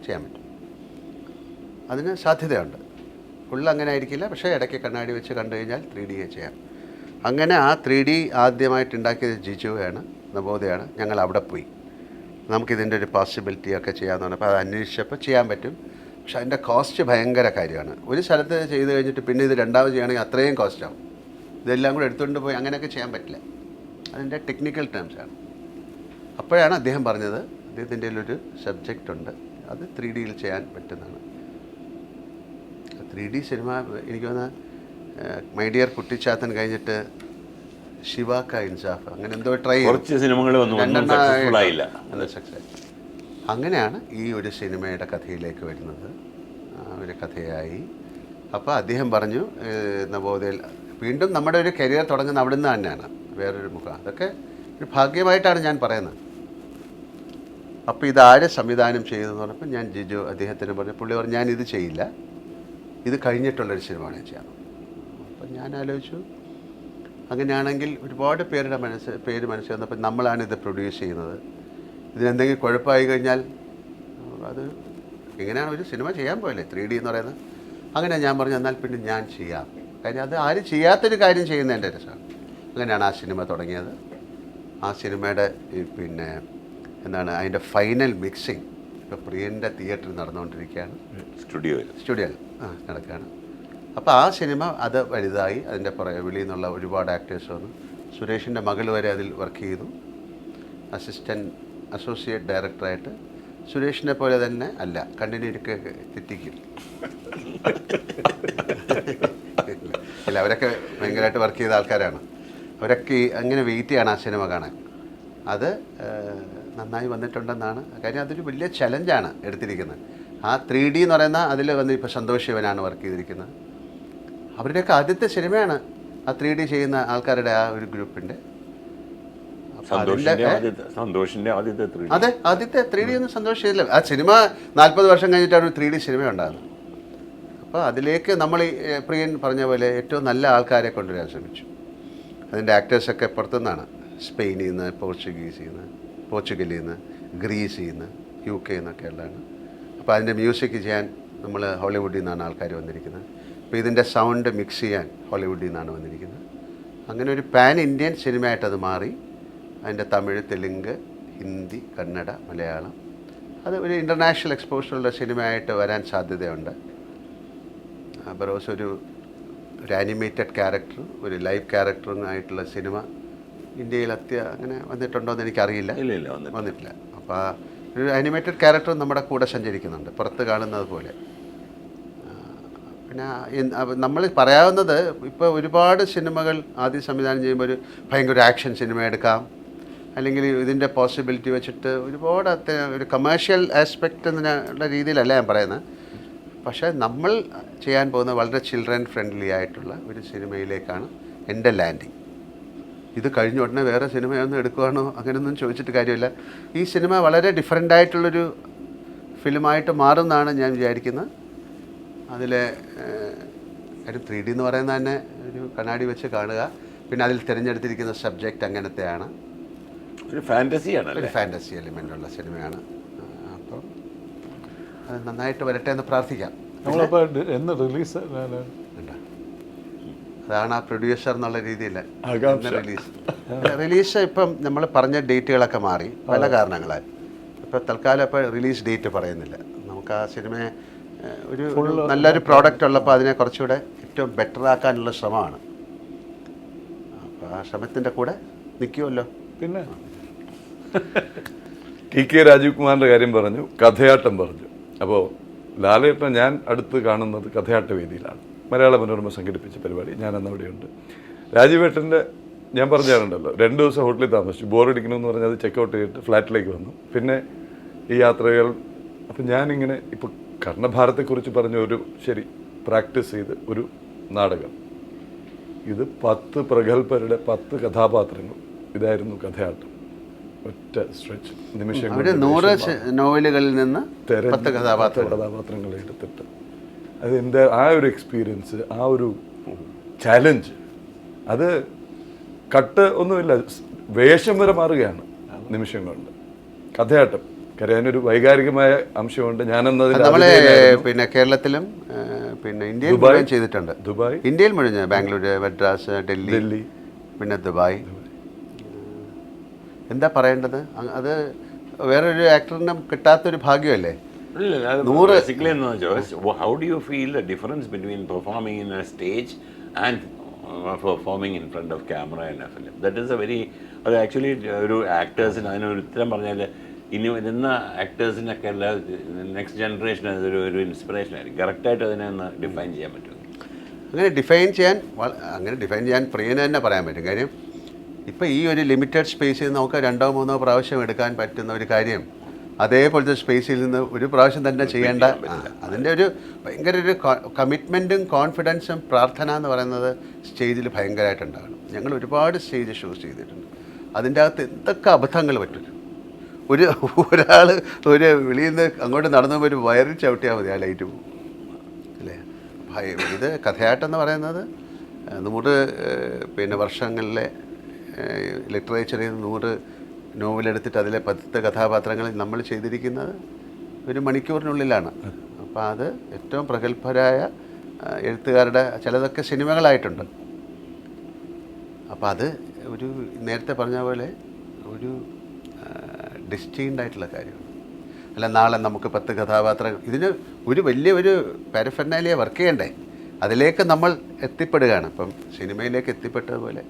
ചെയ്യാൻ പറ്റും. അതിന് സാധ്യതയുണ്ട്. ഫുൾ അങ്ങനെ ആയിരിക്കില്ല, പക്ഷേ ഇടയ്ക്ക് കണ്ണാടി വെച്ച് കണ്ടു കഴിഞ്ഞാൽ 3D ചെയ്യാം. അങ്ങനെ ആ 3D ആദ്യമായിട്ട് ഉണ്ടാക്കിയത് ജിജുവാണ്, നവോദയാണ്. ഞങ്ങൾ അവിടെ പോയി നമുക്കിതിൻ്റെ ഒരു പോസിബിലിറ്റി ഒക്കെ ചെയ്യാമെന്ന് പറഞ്ഞപ്പോൾ അത് അന്വേഷിച്ചപ്പോൾ ചെയ്യാൻ പറ്റും. പക്ഷെ അതിൻ്റെ കോസ്റ്റ് ഭയങ്കര കാര്യമാണ്. ഒരു സ്ഥലത്ത് ചെയ്ത് കഴിഞ്ഞിട്ട് പിന്നെ ഇത് രണ്ടാമത് ചെയ്യുകയാണെങ്കിൽ അത്രയും കോസ്റ്റാവും. ഇതെല്ലാം കൂടെ എടുത്തുകൊണ്ട് പോയി അങ്ങനെയൊക്കെ ചെയ്യാൻ പറ്റില്ല. അതിൻ്റെ ടെക്നിക്കൽ ടേംസാണ്. അപ്പോഴാണ് അദ്ദേഹം പറഞ്ഞത് അദ്ദേഹത്തിൻ്റെ ഒരു സബ്ജക്റ്റ് ഉണ്ട്, അത് 3D ചെയ്യാൻ പറ്റുന്നതാണ്. 3D സിനിമ എനിക്ക് തോന്നുന്ന മൈ ഡിയർ കുട്ടിച്ചാത്തൻ കഴിഞ്ഞിട്ട് ശിവ കാ ഇൻസാഫ് അങ്ങനെ എന്തോ ട്രൈ കുറച്ച് സിനിമകൾ സക്സസ്ഫുൾ ആയില്ല. സക്സസ്. അങ്ങനെയാണ് ഈ ഒരു സിനിമയുടെ കഥയിലേക്ക് വരുന്നത്. ഒരു കഥയായി. അപ്പോൾ അദ്ദേഹം പറഞ്ഞു നവോദയയിൽ വീണ്ടും നമ്മുടെ ഒരു കരിയർ തുടങ്ങുന്ന അവിടെ നിന്ന് തന്നെയാണ്, വേറൊരു മുഖം. അതൊക്കെ ഒരു ഭാഗ്യമായിട്ടാണ് ഞാൻ പറയുന്നത്. അപ്പോൾ ഇതാരെ സംവിധാനം ചെയ്തെന്ന് പറഞ്ഞപ്പോൾ ഞാൻ ജിജു അദ്ദേഹത്തിന് പറഞ്ഞു. പുള്ളി പറഞ്ഞു ഞാനിത് ചെയ്യില്ല, ഇത് കഴിഞ്ഞിട്ടുള്ളൊരു സിനിമയാണ് ചെയ്യാം. അപ്പം ഞാൻ ആലോചിച്ചു, അങ്ങനെയാണെങ്കിൽ ഒരുപാട് പേരുടെ പേര് മനസ്സിൽ വന്നപ്പോൾ നമ്മളാണിത് പ്രൊഡ്യൂസ് ചെയ്യുന്നത്, ഇതിനെന്തെങ്കിലും കുഴപ്പമായി കഴിഞ്ഞാൽ അത് എങ്ങനെയാണ് ഒരു സിനിമ ചെയ്യാൻ പോയല്ലേ 3D എന്ന് പറയുന്നത്. അങ്ങനെ ഞാൻ പറഞ്ഞു എന്നാൽ പിന്നെ ഞാൻ ചെയ്യാം, കാര്യം അത് ആരും ചെയ്യാത്തൊരു കാര്യം ചെയ്യുന്നതിൻ്റെ രസമാണ്. അങ്ങനെയാണ് ആ സിനിമ തുടങ്ങിയത്. ആ സിനിമയുടെ പിന്നെ എന്താണ് അതിൻ്റെ ഫൈനൽ മിക്സിങ് ഇപ്പോൾ പ്രിയൻ്റെ തിയേറ്ററിൽ നടന്നുകൊണ്ടിരിക്കുകയാണ്, സ്റ്റുഡിയോയിൽ നടക്കുകയാണ്. അപ്പോൾ ആ സിനിമ അത് വലുതായി. അതിൻ്റെ വെളിയിൽ നിന്നുള്ള ഒരുപാട് ആക്ടേഴ്സ് വന്നു. സുരേഷിൻ്റെ മകൾ വരെ അതിൽ വർക്ക് ചെയ്തു, അസോസിയേറ്റ് ഡയറക്ടറായിട്ട്. സുരേഷിനെ പോലെ തന്നെ അല്ല, കണ്ടിന്യൂക്കെ തെറ്റിക്കും. ഇല്ല, അവരൊക്കെ ഭയങ്കരമായിട്ട് വർക്ക് ചെയ്ത ആൾക്കാരാണ്. അവരൊക്കെ അങ്ങനെ വെയിറ്റ് ചെയ്യാണ് ആ സിനിമ കാണാൻ. അത് നന്നായി വന്നിട്ടുണ്ടെന്നാണ് കാര്യം. അതൊരു വലിയ ചലഞ്ചാണ് എടുത്തിരിക്കുന്നത്. ആ 3D എന്ന് പറയുന്ന അതിൽ വന്ന് ഇപ്പോൾ സന്തോഷ് ശിവനാണ് വർക്ക് ചെയ്തിരിക്കുന്നത്. അവരുടെയൊക്കെ ആദ്യത്തെ സിനിമയാണ് ആ 3D ചെയ്യുന്ന ആൾക്കാരുടെ ആ ഒരു ഗ്രൂപ്പിൻ്റെ. അതെ, ആദ്യത്തെ 3D ഒന്നും സന്തോഷ് ചെയ്തില്ല. ആ സിനിമ 40 വർഷം കഴിഞ്ഞിട്ടാണ് ഒരു 3D സിനിമ ഉണ്ടാകുന്നത്. അപ്പോൾ അതിലേക്ക് നമ്മൾ പ്രിയൻ പറഞ്ഞ പോലെ ഏറ്റവും നല്ല ആൾക്കാരെ കൊണ്ടുവരാൻ ശ്രമിച്ചു. അതിൻ്റെ ആക്ടേഴ്സൊക്കെ പുറത്തുനിന്നാണ്, സ്പെയിനിൽ നിന്ന്, പോർച്ചുഗലിൽ നിന്ന്, ഗ്രീസിൽ നിന്ന്, UK എന്നൊക്കെ ഉള്ളതാണ്. അപ്പോൾ അതിൻ്റെ മ്യൂസിക് ചെയ്യാൻ നമ്മൾ ഹോളിവുഡിൽ നിന്നാണ് ആൾക്കാർ വന്നിരിക്കുന്നത്. അപ്പോൾ ഇതിൻ്റെ സൗണ്ട് മിക്സ് ചെയ്യാൻ ഹോളിവുഡിൽ നിന്നാണ് വന്നിരിക്കുന്നത്. അങ്ങനെ ഒരു പാൻ ഇന്ത്യൻ സിനിമയായിട്ടത് മാറി. അതിൻ്റെ തമിഴ്, തെലുങ്ക്, ഹിന്ദി, കന്നഡ, മലയാളം അത് ഒരു ഇൻ്റർനാഷണൽ എക്സ്പോഷറുള്ള സിനിമയായിട്ട് വരാൻ സാധ്യതയുണ്ട്. ബറോസ് ഒരു ആനിമേറ്റഡ് ക്യാരക്ടറും ഒരു ലൈവ് ക്യാരക്ടറും ആയിട്ടുള്ള സിനിമ ഇന്ത്യയിൽ അങ്ങനെ വന്നിട്ടുണ്ടോ എന്ന് എനിക്കറിയില്ല. വന്നിട്ടില്ല. അപ്പോൾ ഒരു ആനിമേറ്റഡ് ക്യാരക്ടർ നമ്മുടെ കൂടെ സഞ്ചരിക്കുന്നുണ്ട്, പുറത്ത് കാണുന്നത് പോലെ. പിന്നെ നമ്മൾ പറയാവുന്നത് ഇപ്പോൾ ഒരുപാട് സിനിമകൾ ആദ്യം സംവിധാനം ചെയ്യുമ്പോൾ ഒരു ഭയങ്കര ആക്ഷൻ സിനിമ എടുക്കാം, അല്ലെങ്കിൽ ഇതിൻ്റെ പോസിബിലിറ്റി വെച്ചിട്ട് ഒരുപാട് ഒരു കമേഴ്ഷ്യൽ ആസ്പെക്റ്റ് എന്നുള്ള രീതിയിലല്ല ഞാൻ പറയുന്നത്. പക്ഷേ നമ്മൾ ചെയ്യാൻ പോകുന്ന വളരെ ചിൽഡ്രൻ ഫ്രണ്ട്ലി ആയിട്ടുള്ള ഒരു സിനിമയിലേക്കാണ് എൻ്റെ ലാൻഡിങ്. ഇത് കഴിഞ്ഞ ഉടനെ വേറെ സിനിമയൊന്നും എടുക്കുകയാണോ അങ്ങനെയൊന്നും ചോദിച്ചിട്ട് കാര്യമില്ല. ഈ സിനിമ വളരെ ഡിഫറെൻ്റ് ആയിട്ടുള്ളൊരു ഫിലിമായിട്ട് മാറുമെന്നാണ് ഞാൻ വിചാരിക്കുന്നത്. അതിലെ ഒരു 3D എന്ന് പറയുന്നത് തന്നെ ഒരു കണ്ണാടി വെച്ച് കാണുക. പിന്നെ അതിൽ തിരഞ്ഞെടുത്തിരിക്കുന്ന സബ്ജക്റ്റ് അങ്ങനത്തെയാണ്, ഒരു ഫാൻറ്റസിയാണ്, ഒരു ഫാൻറ്റസി എലിമെൻ്റുള്ള സിനിമയാണ്. അപ്പം അത് നന്നായിട്ട് വരട്ടെ എന്ന് പ്രാർത്ഥിക്കാം. നമ്മളപ്പോൾ എന്ന് റിലീസ് അതാണ് ആ പ്രൊഡ്യൂസർ എന്നുള്ള രീതിയിൽ റിലീസ് ഇപ്പം നമ്മൾ പറഞ്ഞ ഡേറ്റുകളൊക്കെ മാറി പല കാരണങ്ങളാൽ. ഇപ്പോൾ തൽക്കാലം ഇപ്പോൾ റിലീസ് ഡേറ്റ് പറയുന്നില്ല. നമുക്ക് ആ സിനിമയെ ഒരു നല്ലൊരു പ്രോഡക്റ്റ് ഉള്ളപ്പോൾ അതിനെ കുറച്ചുകൂടെ ഏറ്റവും ബെറ്റർ ആക്കാനുള്ള ശ്രമമാണ്. അപ്പോൾ ആ ശ്രമത്തിൻ്റെ കൂടെ നിൽക്കുമല്ലോ. പിന്നെ TK രാജീവ് കുമാറിൻ്റെ കാര്യം പറഞ്ഞു, കഥയാട്ടം പറഞ്ഞു. അപ്പോൾ ലാലേട്ടനെ ഞാൻ അടുത്ത് കാണുന്നത് കഥയാട്ട വേദിയിലാണ്. മലയാള മനോരമ സംഘടിപ്പിച്ച പരിപാടി, ഞാനന്ന് അവിടെയുണ്ട്. രാജീവേട്ടൻ്റെ ഞാൻ പറഞ്ഞാറുണ്ടല്ലോ, 2 ദിവസം ഹോട്ടലിൽ താമസിച്ചു, ബോറടിക്കണമെന്ന് പറഞ്ഞാൽ അത് ചെക്കൗട്ട് ചെയ്തിട്ട് ഫ്ലാറ്റിലേക്ക് വന്നു. പിന്നെ ഈ യാത്രകൾ. അപ്പം ഞാനിങ്ങനെ ഇപ്പോൾ കർണഭാരത്തെക്കുറിച്ച് പറഞ്ഞ ഒരു പ്രാക്ടീസ് ചെയ്ത് ഒരു നാടകം, ഇത് 10 പ്രഗത്ഭരുടെ 10 കഥാപാത്രങ്ങൾ, ഇതായിരുന്നു കഥയാട്ടം. ഒറ്റ സ്ട്രെച്ച് നിമിഷം 100 നോവലുകളിൽ നിന്ന് 10 കഥാപാത്രങ്ങളെ എടുത്തിട്ട് അതെന്താ ആ ഒരു എക്സ്പീരിയൻസ്, ആ ഒരു ചാലഞ്ച്, അത് കട്ട് ഒന്നുമില്ല, വേഷം വരെ മാറുകയാണ് നിമിഷം കൊണ്ട്. കഥയാട്ടം കരയാനൊരു വൈകാരികമായ അംശമുണ്ട്. നമ്മളെ പിന്നെ കേരളത്തിലും പിന്നെ ഇന്ത്യയിൽ മുഴുവൻ ചെയ്തിട്ടുണ്ട്. ദുബായ്, ഇന്ത്യയിൽ മുഴുവൻ, ബാംഗ്ലൂർ, മദ്രാസ്, ഡൽഹി, പിന്നെ ദുബായ്. എന്താ പറയേണ്ടത്, അത് വേറൊരു ആക്ടറിനും കിട്ടാത്തൊരു ഭാഗ്യമല്ലേ. Basically, how do you feel the difference between performing in a stage and performing in front of camera in a film? That is a very അത് ആക്ച്വലി ഒരു ആക്ടേഴ്സിന് അതിനൊരു ഉത്തരം പറഞ്ഞാൽ ഇനി വരുന്ന ആക്ടേഴ്സിനൊക്കെ എല്ലാ നെക്സ്റ്റ് ജനറേഷൻ ഒരു ഇൻസ്പിറേഷൻ ആയിരിക്കും. കറക്റ്റായിട്ട് അതിനെ ഒന്ന് ഡിഫൈൻ ചെയ്യാൻ പറ്റും. അങ്ങനെ ഡിഫൈൻ ചെയ്യാൻ പ്രിയന് തന്നെ പറയാൻ പറ്റും. കാര്യം ഇപ്പോൾ ഈ ഒരു ലിമിറ്റഡ് സ്പേസിൽ നിന്ന് നമുക്ക് 2 or 3 പ്രാവശ്യം എടുക്കാൻ പറ്റുന്ന ഒരു കാര്യം അതേപോലത്തെ സ്പേസിൽ നിന്ന് ഒരു പ്രാവശ്യം തന്നെ ചെയ്യേണ്ട, അതിൻ്റെ ഒരു ഭയങ്കര ഒരു കമ്മിറ്റ്മെൻറ്റും കോൺഫിഡൻസും പ്രാർത്ഥന എന്ന് പറയുന്നത് സ്റ്റേജിൽ ഭയങ്കരമായിട്ടുണ്ടാകണം. ഞങ്ങൾ ഒരുപാട് സ്റ്റേജ് ഷോസ് ചെയ്തിട്ടുണ്ട്. അതിൻ്റെ അകത്ത് എന്തൊക്കെ അബദ്ധങ്ങൾ പറ്റും. ഒരാൾ ഒരു വെളിയിൽ നിന്ന് അങ്ങോട്ട് നടന്നു ഒരു വയറിൽ ചവിട്ടിയാൽ മതി, ആ ലൈറ്റ് പോകും അല്ലേ. ഇത് കഥയാട്ടെന്ന് പറയുന്നത് 100 വർഷങ്ങളിലെ ലിറ്ററേച്ചറിൽ 100 നോവലെടുത്തിട്ട് അതിലെ 10 കഥാപാത്രങ്ങളിൽ നമ്മൾ ചെയ്തിരിക്കുന്നത് 1 മണിക്കൂറിനുള്ളിലാണ്. അപ്പോൾ അത് ഏറ്റവും പ്രഗത്ഭരായ എഴുത്തുകാരുടെ ചിലതൊക്കെ സിനിമകളായിട്ടുണ്ട്. അപ്പോൾ അത് ഒരു നേരത്തെ പറഞ്ഞ പോലെ ഒരു ഡിസ്റ്റീൻഡ് ആയിട്ടുള്ള കാര്യമാണ്. അല്ല നാളെ നമുക്ക് 10 കഥാപാത്രങ്ങൾ, ഇതിന് ഒരു പാരഫെർനാലിയ വർക്ക് ചെയ്യണ്ടേ, അതിലേക്ക് നമ്മൾ എത്തിപ്പെടുകയാണ്. ഇപ്പം സിനിമയിലേക്ക് എത്തിപ്പെട്ടതുപോലെ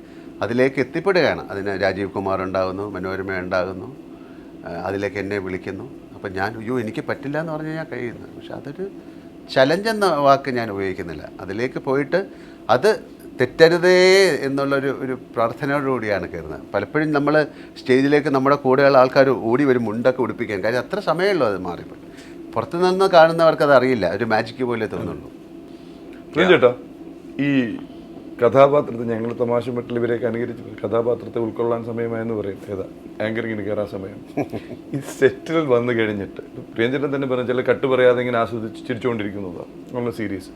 അതിലേക്ക് എത്തിപ്പെടുകയാണ്. അതിന് രാജീവ് കുമാർ ഉണ്ടാകുന്നു, മനോരമ ഉണ്ടാകുന്നു, അതിലേക്ക് എന്നെ വിളിക്കുന്നു. അപ്പം ഞാൻ എനിക്ക് പറ്റില്ല എന്ന് പറഞ്ഞു കഴിഞ്ഞാൽ കഴിയുന്നു. പക്ഷെ അതൊരു ചലഞ്ചെന്ന വാക്ക് ഞാൻ ഉപയോഗിക്കുന്നില്ല. അതിലേക്ക് പോയിട്ട് അത് തെറ്റരുതേ എന്നുള്ളൊരു പ്രാർത്ഥനയോടുകൂടിയാണ് കയറുന്നത്. പലപ്പോഴും നമ്മൾ സ്റ്റേജിലേക്ക് നമ്മുടെ കൂടെയുള്ള ആൾക്കാർ ഓടി വരും മുണ്ടൊക്കെ ഉടുപ്പിക്കാൻ. കാര്യം അത്ര സമയമുള്ളൂ അത് മാറിപ്പോൾ. പുറത്തു നിന്ന് കാണുന്നവർക്ക് അത് അറിയില്ല, ഒരു മാജിക്ക് പോലെ തോന്നുള്ളൂ. ചേട്ടാ, ഈ കഥാപാത്രത്തെ ഞങ്ങൾ തമാശ മട്ടിൽ ഇവരെയൊക്കെ അനുകരിച്ച് കഥാപാത്രത്തെ ഉൾക്കൊള്ളാൻ സമയമായെന്ന് പറയും. ഏതാ ആങ്കറിങ്ങിന് കയറാൻ സമയം. ഈ സെറ്റിൽ വന്നു കഴിഞ്ഞിട്ട് പ്രിയഞ്ചേട്ടൻ തന്നെ പറഞ്ഞ ചില കട്ട് പറയാതെ ഇങ്ങനെ ആസ്വദിച്ച് ചിരിച്ചുകൊണ്ടിരിക്കുന്നതാണ് ഉള്ള സീരീസ്.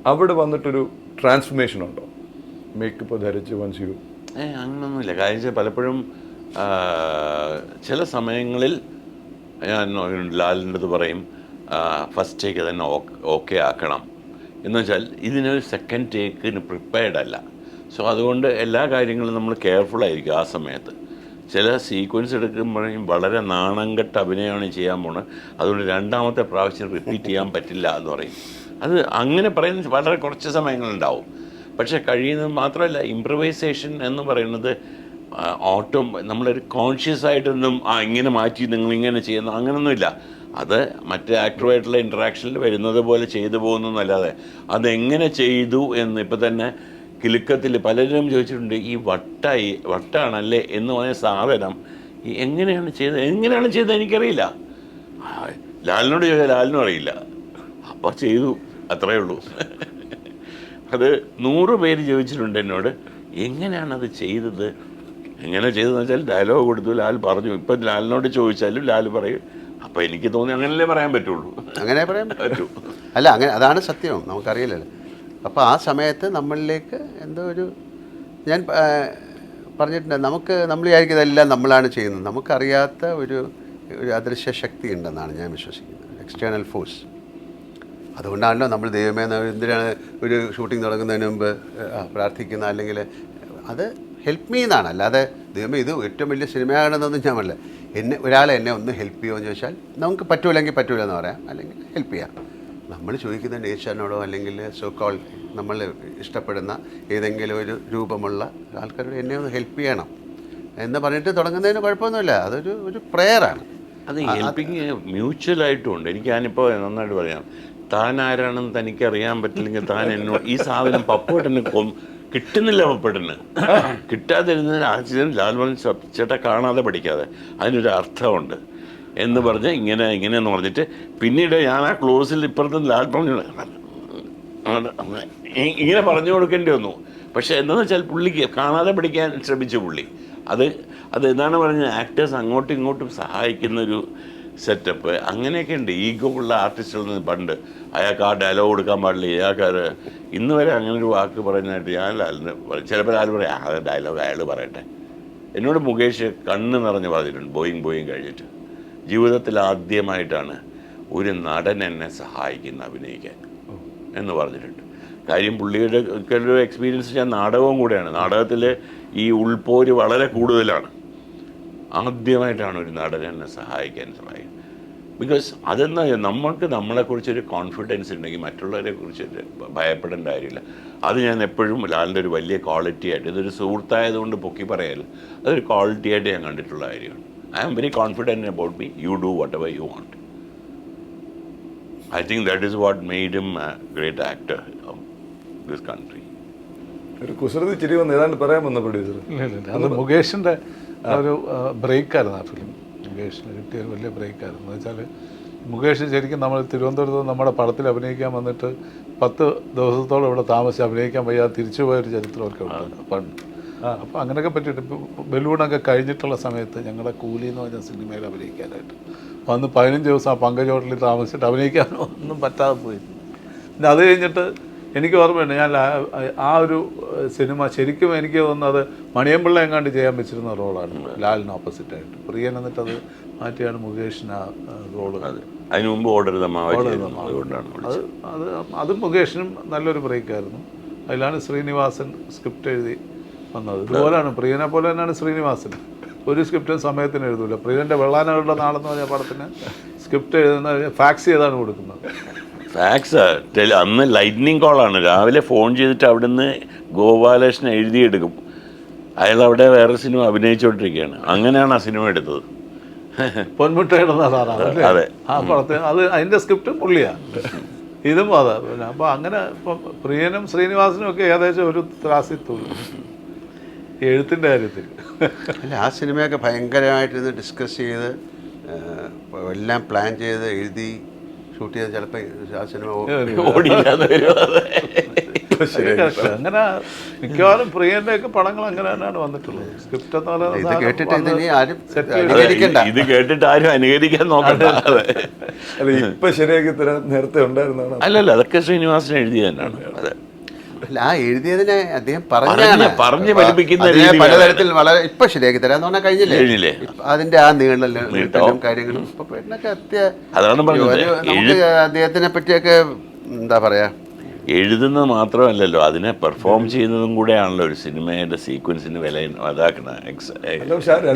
അവിടെ വന്നിട്ടൊരു ട്രാൻസ്ഫർമേഷൻ ഉണ്ടോ മേക്കപ്പ് ധരിച്ച് വൺസ് യു? അങ്ങനൊന്നുമില്ല. കാര്യം പലപ്പോഴും ചില സമയങ്ങളിൽ ഞാൻ ലാലിൻ്റെ അടുത്ത് പറയും ഫസ്റ്റ് ടേക്ക് തന്നെ ഓക്കെ ആക്കണം എന്ന് വെച്ചാൽ ഇതിനൊരു സെക്കൻഡ് ടേക്കിന് പ്രിപ്പയർഡ് അല്ല. സോ അതുകൊണ്ട് എല്ലാ കാര്യങ്ങളും നമ്മൾ കെയർഫുള്ളായിരിക്കും ആ സമയത്ത്. ചില സീക്വൻസ് എടുക്കുമ്പോഴേക്കും വളരെ നാണം കെട്ട അഭിനയമാണ് ചെയ്യാൻ പോണത്, അതുകൊണ്ട് 2ാമത്തെ പ്രാവശ്യം റിപ്പീറ്റ് ചെയ്യാൻ പറ്റില്ല എന്ന് പറയും. അത് അങ്ങനെ പറയുന്ന വളരെ കുറച്ച് സമയങ്ങളുണ്ടാവും. പക്ഷേ കഴിയുന്നത് മാത്രമല്ല, ഇംപ്രവൈസേഷൻ എന്ന് പറയുന്നത് നമ്മളൊരു കോൺഷ്യസ് ആയിട്ടൊന്നും ഇങ്ങനെ മാറ്റി നിങ്ങളിങ്ങനെ ചെയ്യുന്നു അങ്ങനെയൊന്നുമില്ല. അത് മറ്റേ ആക്ടറുമായിട്ടുള്ള ഇൻട്രാക്ഷനിൽ വരുന്നത് പോലെ ചെയ്തു പോകുന്നതല്ലാതെ അതെങ്ങനെ ചെയ്തു എന്ന് ഇപ്പം തന്നെ കിലുക്കത്തിൽ പലരും ചോദിച്ചിട്ടുണ്ട്. ഈ വട്ടാണല്ലേ എന്ന് പറഞ്ഞ സാധനം എങ്ങനെയാണ് ചെയ്തത് എനിക്കറിയില്ല. ലാലിനോട് ചോദിച്ചാൽ ലാലിനും അറിയില്ല. അപ്പോൾ ചെയ്തു, അത്രയേ ഉള്ളൂ. അത് 100 പേര് ചോദിച്ചിട്ടുണ്ട് എന്നോട്, എങ്ങനെയാണത് ചെയ്തത്. എങ്ങനെ ചെയ്തതെന്ന് വെച്ചാൽ ഡയലോഗ് കൊടുത്തു, ലാൽ പറഞ്ഞു. ഇപ്പം ലാലിനോട് ചോദിച്ചാലും ലാൽ പറയും. അപ്പോൾ എനിക്ക് തോന്നി അങ്ങനല്ലേ പറയാൻ പറ്റുള്ളൂ. അങ്ങനെ പറയാൻ പറ്റൂ. അല്ല, അങ്ങനെ അതാണ് സത്യം, നമുക്കറിയില്ലല്ലോ. അപ്പോൾ ആ സമയത്ത് നമ്മളിലേക്ക് എന്തോ ഞാൻ പറഞ്ഞിട്ടുണ്ട്, നമ്മൾ വിചാരിക്കും ഇതെല്ലാം നമ്മളാണ് ചെയ്യുന്നത്. നമുക്കറിയാത്ത ഒരു അദൃശ്യ ശക്തി ഉണ്ടെന്നാണ് ഞാൻ വിശ്വസിക്കുന്നത്, എക്സ്റ്റേണൽ ഫോഴ്സ്. അതുകൊണ്ടാണല്ലോ നമ്മൾ ദൈവമേ എന്തിനാണ് ഒരു ഷൂട്ടിംഗ് തുടങ്ങുന്നതിന് മുമ്പ് പ്രാർത്ഥിക്കുന്ന, അല്ലെങ്കിൽ അത് ഹെൽപ്പ് മീ എന്നാണ്. അല്ലാതെ ദൈവമേ ഇത് ഏറ്റവും വലിയ സിനിമയാണെന്നൊന്നും ഞാൻ പറയില്ല. ഒരാളെ എന്നെ ഒന്ന് ഹെൽപ്പ് ചെയ്യുമോ എന്ന് ചോദിച്ചാൽ നമുക്ക് പറ്റൂലെങ്കിൽ പറ്റൂല എന്ന് പറയാം, അല്ലെങ്കിൽ ഹെൽപ്പ് ചെയ്യാം. നമ്മൾ ചോദിക്കുന്ന നേച്ചറിനോടോ അല്ലെങ്കിൽ സോ കോൾ നമ്മൾ ഇഷ്ടപ്പെടുന്ന ഏതെങ്കിലും ഒരു രൂപമുള്ള ആൾക്കാരോട് എന്നെ ഒന്ന് ഹെൽപ്പ് ചെയ്യണം എന്ന് പറഞ്ഞിട്ട് തുടങ്ങുന്നതിന് കുഴപ്പമൊന്നുമില്ല. ഒരു പ്രെയറാണ്. അത് ഹെൽപ്പിങ് മ്യൂച്വലായിട്ടും ഉണ്ട്. ഞാനിപ്പോൾ നന്നായിട്ട് പറയാം, താൻ ആരാണെന്ന് തനിക്ക് അറിയാൻ പറ്റില്ലെങ്കിൽ താൻ എന്നോട് ഈ സാധനം പപ്പുവേട്ടന് കിട്ടുന്നില്ല. പപ്പുവേട്ടന് കിട്ടാതിരുന്നതിന് ആക്സിഡൻറ്റ് ലാൽ പറഞ്ഞ ചേട്ടാ കാണാതെ പഠിക്കാതെ അതിനൊരു അർത്ഥമുണ്ട് എന്ന് പറഞ്ഞ് ഇങ്ങനെയെന്ന് പറഞ്ഞിട്ട് പിന്നീട് ഞാൻ ആ ക്ലോസിൽ ഇപ്പുറത്ത് ലാൽ പറഞ്ഞു ഇങ്ങനെ പറഞ്ഞു കൊടുക്കേണ്ടി വന്നു. പക്ഷെ എന്താണെന്ന് വെച്ചാൽ പുള്ളിക്ക് കാണാതെ പഠിക്കാൻ ശ്രമിച്ചു പുള്ളി. അത് എന്താണ് പറഞ്ഞത്, ആക്ടേഴ്സ് അങ്ങോട്ടും ഇങ്ങോട്ടും സഹായിക്കുന്നൊരു സെറ്റപ്പ് അങ്ങനെയൊക്കെ ഉണ്ട്. ഈഗോ ഉള്ള ആർട്ടിസ്റ്റുകളിൽ നിന്ന് പണ്ട് അയാൾക്ക് ആ ഡയലോഗ് കൊടുക്കാൻ പാടില്ല, അയാൾക്കാർ ഇന്ന് വരെ അങ്ങനെ ഒരു വാക്ക് പറയുന്നതായിട്ട് ഞാൻ ലാലിന് ചിലപ്പോൾ ലാൽ പറയും ആ ഡയലോഗ് അയാൾ പറയട്ടെ. എന്നോട് മുകേഷ് കണ്ണ് നിറഞ്ഞ് പറഞ്ഞിട്ടുണ്ട് ബോയിങ് കഴിഞ്ഞിട്ട്, ജീവിതത്തിൽ ആദ്യമായിട്ടാണ് ഒരു നടൻ എന്നെ സഹായിക്കുന്ന അഭിനയിക്കാൻ എന്ന് പറഞ്ഞിട്ടുണ്ട്. കാര്യം പുള്ളിയുടെ ഒരു എക്സ്പീരിയൻസ് ഞാൻ നാടകവും കൂടെയാണ്. നാടകത്തിൽ ഈ ഉൾപ്പോര് വളരെ കൂടുതലാണ്. ആദ്യമായിട്ടാണ് ഒരു നടൻ എന്നെ സഹായിക്കാൻ ബിക്കോസ് അതെന്താ നമ്മൾക്ക് നമ്മളെക്കുറിച്ചൊരു കോൺഫിഡൻസ് ഉണ്ടെങ്കിൽ മറ്റുള്ളവരെ കുറിച്ച് ഭയപ്പെടേണ്ട കാര്യമില്ല. അത് ഞാൻ എപ്പോഴും ലാലിൻ്റെ ഒരു വലിയ ക്വാളിറ്റി ആയിട്ട്, ഇതൊരു സുഹൃത്തായതുകൊണ്ട് പൊക്കി പറയല്ല, അതൊരു ക്വാളിറ്റി ആയിട്ട് ഞാൻ കണ്ടിട്ടുള്ള കാര്യമാണ്. I am very confident about me. You do whatever you want. I think that is what made him a great actor of this country. ഒരു കുസൃതി ചിരി വന്ന് ഏതാണ്ട് പറയാൻ വന്ന പ്രൊഡ്യൂസർ. ഇല്ല, അത് മുകേഷിൻ്റെ ഒരു ബ്രേക്കായിരുന്നു ആ ഫിലിം. മുകേഷിന് കിട്ടിയ ഒരു വലിയ ബ്രേക്കായിരുന്നു. എന്ന് വെച്ചാൽ മുകേഷ് ശരിക്കും നമ്മൾ തിരുവനന്തപുരത്ത് നമ്മുടെ പടത്തിൽ അഭിനയിക്കാൻ വന്നിട്ട് 10 ദിവസത്തോളം ഇവിടെ താമസിച്ച് അഭിനയിക്കാൻ വയ്യാതെ തിരിച്ചു പോയൊരു ചരിത്രമൊക്കെ ഉണ്ട് പണ്ട്. അപ്പോൾ അങ്ങനെയൊക്കെ പറ്റിയിട്ട് ഇപ്പോൾ ബലൂണൊക്കെ കഴിഞ്ഞിട്ടുള്ള സമയത്ത് ഞങ്ങളുടെ കൂലി എന്ന് പറഞ്ഞ സിനിമയിൽ അഭിനയിക്കാനായിട്ട് വന്ന് 15 ദിവസം ആ പങ്കജ് ഹോട്ടലിൽ താമസിച്ചിട്ട് അഭിനയിക്കാനോ ഒന്നും പറ്റാതെ പോയി. പിന്നെ അത് കഴിഞ്ഞിട്ട് എനിക്ക് ഓർമ്മയുണ്ട്, ഞാൻ ആ ഒരു സിനിമ ശരിക്കും എനിക്ക് തോന്നുന്നത് മണിയമ്പിള്ള എങ്ങാണ്ട് ചെയ്യാൻ വെച്ചിരുന്ന റോളാണ് ലാലിന് ഓപ്പോസിറ്റായിട്ട്. പ്രിയൻ എന്നിട്ട് അത് മാറ്റിയാണ് മുകേഷിന് ആ റോള്. അതിന് മുമ്പ് അത് മുകേഷിനും നല്ലൊരു ബ്രേക്കായിരുന്നു. അതിലാണ് ശ്രീനിവാസൻ സ്ക്രിപ്റ്റ് എഴുതി വന്നത്. ഇതുപോലെയാണ് പ്രിയനെ പോലെ തന്നെയാണ് ശ്രീനിവാസൻ. ഒരു സ്ക്രിപ്റ്റും സമയത്തിന് എഴുതൂല. പ്രിയൻ്റെ വെള്ളാനകളുടെ നാളെന്ന് പറഞ്ഞ പടത്തിന് സ്ക്രിപ്റ്റ് എഴുതുന്ന ഫാക്സ് ചെയ്താണ് കൊടുക്കുന്നത്. ഫാക്സ് അന്ന് ലൈറ്റ്നിങ് കോളാണ്. രാവിലെ ഫോൺ ചെയ്തിട്ട് അവിടുന്ന് ഗോപാലകൃഷ്ണൻ എഴുതിയെടുക്കും. അയാൾ അവിടെ വേറെ സിനിമ അഭിനയിച്ചുകൊണ്ടിരിക്കുകയാണ്. അങ്ങനെയാണ് ആ സിനിമ എടുത്തത്. പൊന്മുട്ടയിടുന്ന സാറാണ് അതെ, ആ പടത്തിന്. അത് അതിൻ്റെ സ്ക്രിപ്റ്റും പുള്ളിയാണ്, ഇതും അതാ. പിന്നെ അപ്പോൾ അങ്ങനെ ഇപ്പം പ്രിയനും ശ്രീനിവാസനും ഒക്കെ ഏകദേശം ഒരു ത്രാസിത്തുള്ളൂ എഴുത്തിൻ്റെ കാര്യത്തിൽ. അല്ല, ആ സിനിമയൊക്കെ ഭയങ്കരമായിട്ടിരുന്ന് ഡിസ്കസ് ചെയ്ത് എല്ലാം പ്ലാൻ ചെയ്ത് എഴുതി ഷൂട്ട് ചെയ്ത് ചിലപ്പോൾ ആ സിനിമ അങ്ങനെ മിക്കവാറും പ്രിയന്റെ ഒക്കെ പടങ്ങൾ അങ്ങനെ തന്നെയാണ് വന്നിട്ടുള്ളത്. സ്ക്രിപ്റ്റ് ഇത് കേട്ടിട്ട് ഇത് കേട്ടിട്ട് ആരും അനുകരിക്കാൻ നോക്കണ്ട. അല്ല, ഇപ്പൊ ശരിയാക്കി തരാൻ നേരത്തെ ഉണ്ടായിരുന്നാണ്. അല്ലല്ല, അതൊക്കെ ശ്രീനിവാസൻ എഴുതിയ തന്നെയാണ്. അതെ, അല്ല, ആ എഴുതിയതിനെ അദ്ദേഹം പറഞ്ഞ് പഠിപ്പിക്കുന്ന പലതരത്തിൽ വളരെ ഇപ്പൊ ശരിയാക്കി തരാന്ന് പറഞ്ഞാൽ കഴിഞ്ഞില്ലേ. അതിന്റെ ആ നീളലും കാര്യങ്ങളും ഇപ്പൊ അതാണ് പറഞ്ഞത്. നമുക്ക് അദ്ദേഹത്തിനെ പറ്റിയൊക്കെ എന്താ പറയാ, എഴുതുന്നത് മാത്രമല്ലല്ലോ, അതിനെ പെർഫോം ചെയ്യുന്നതും കൂടെയാണല്ലോ ഒരു സിനിമയുടെ സീക്വൻസിന് വില അതാക്കണം.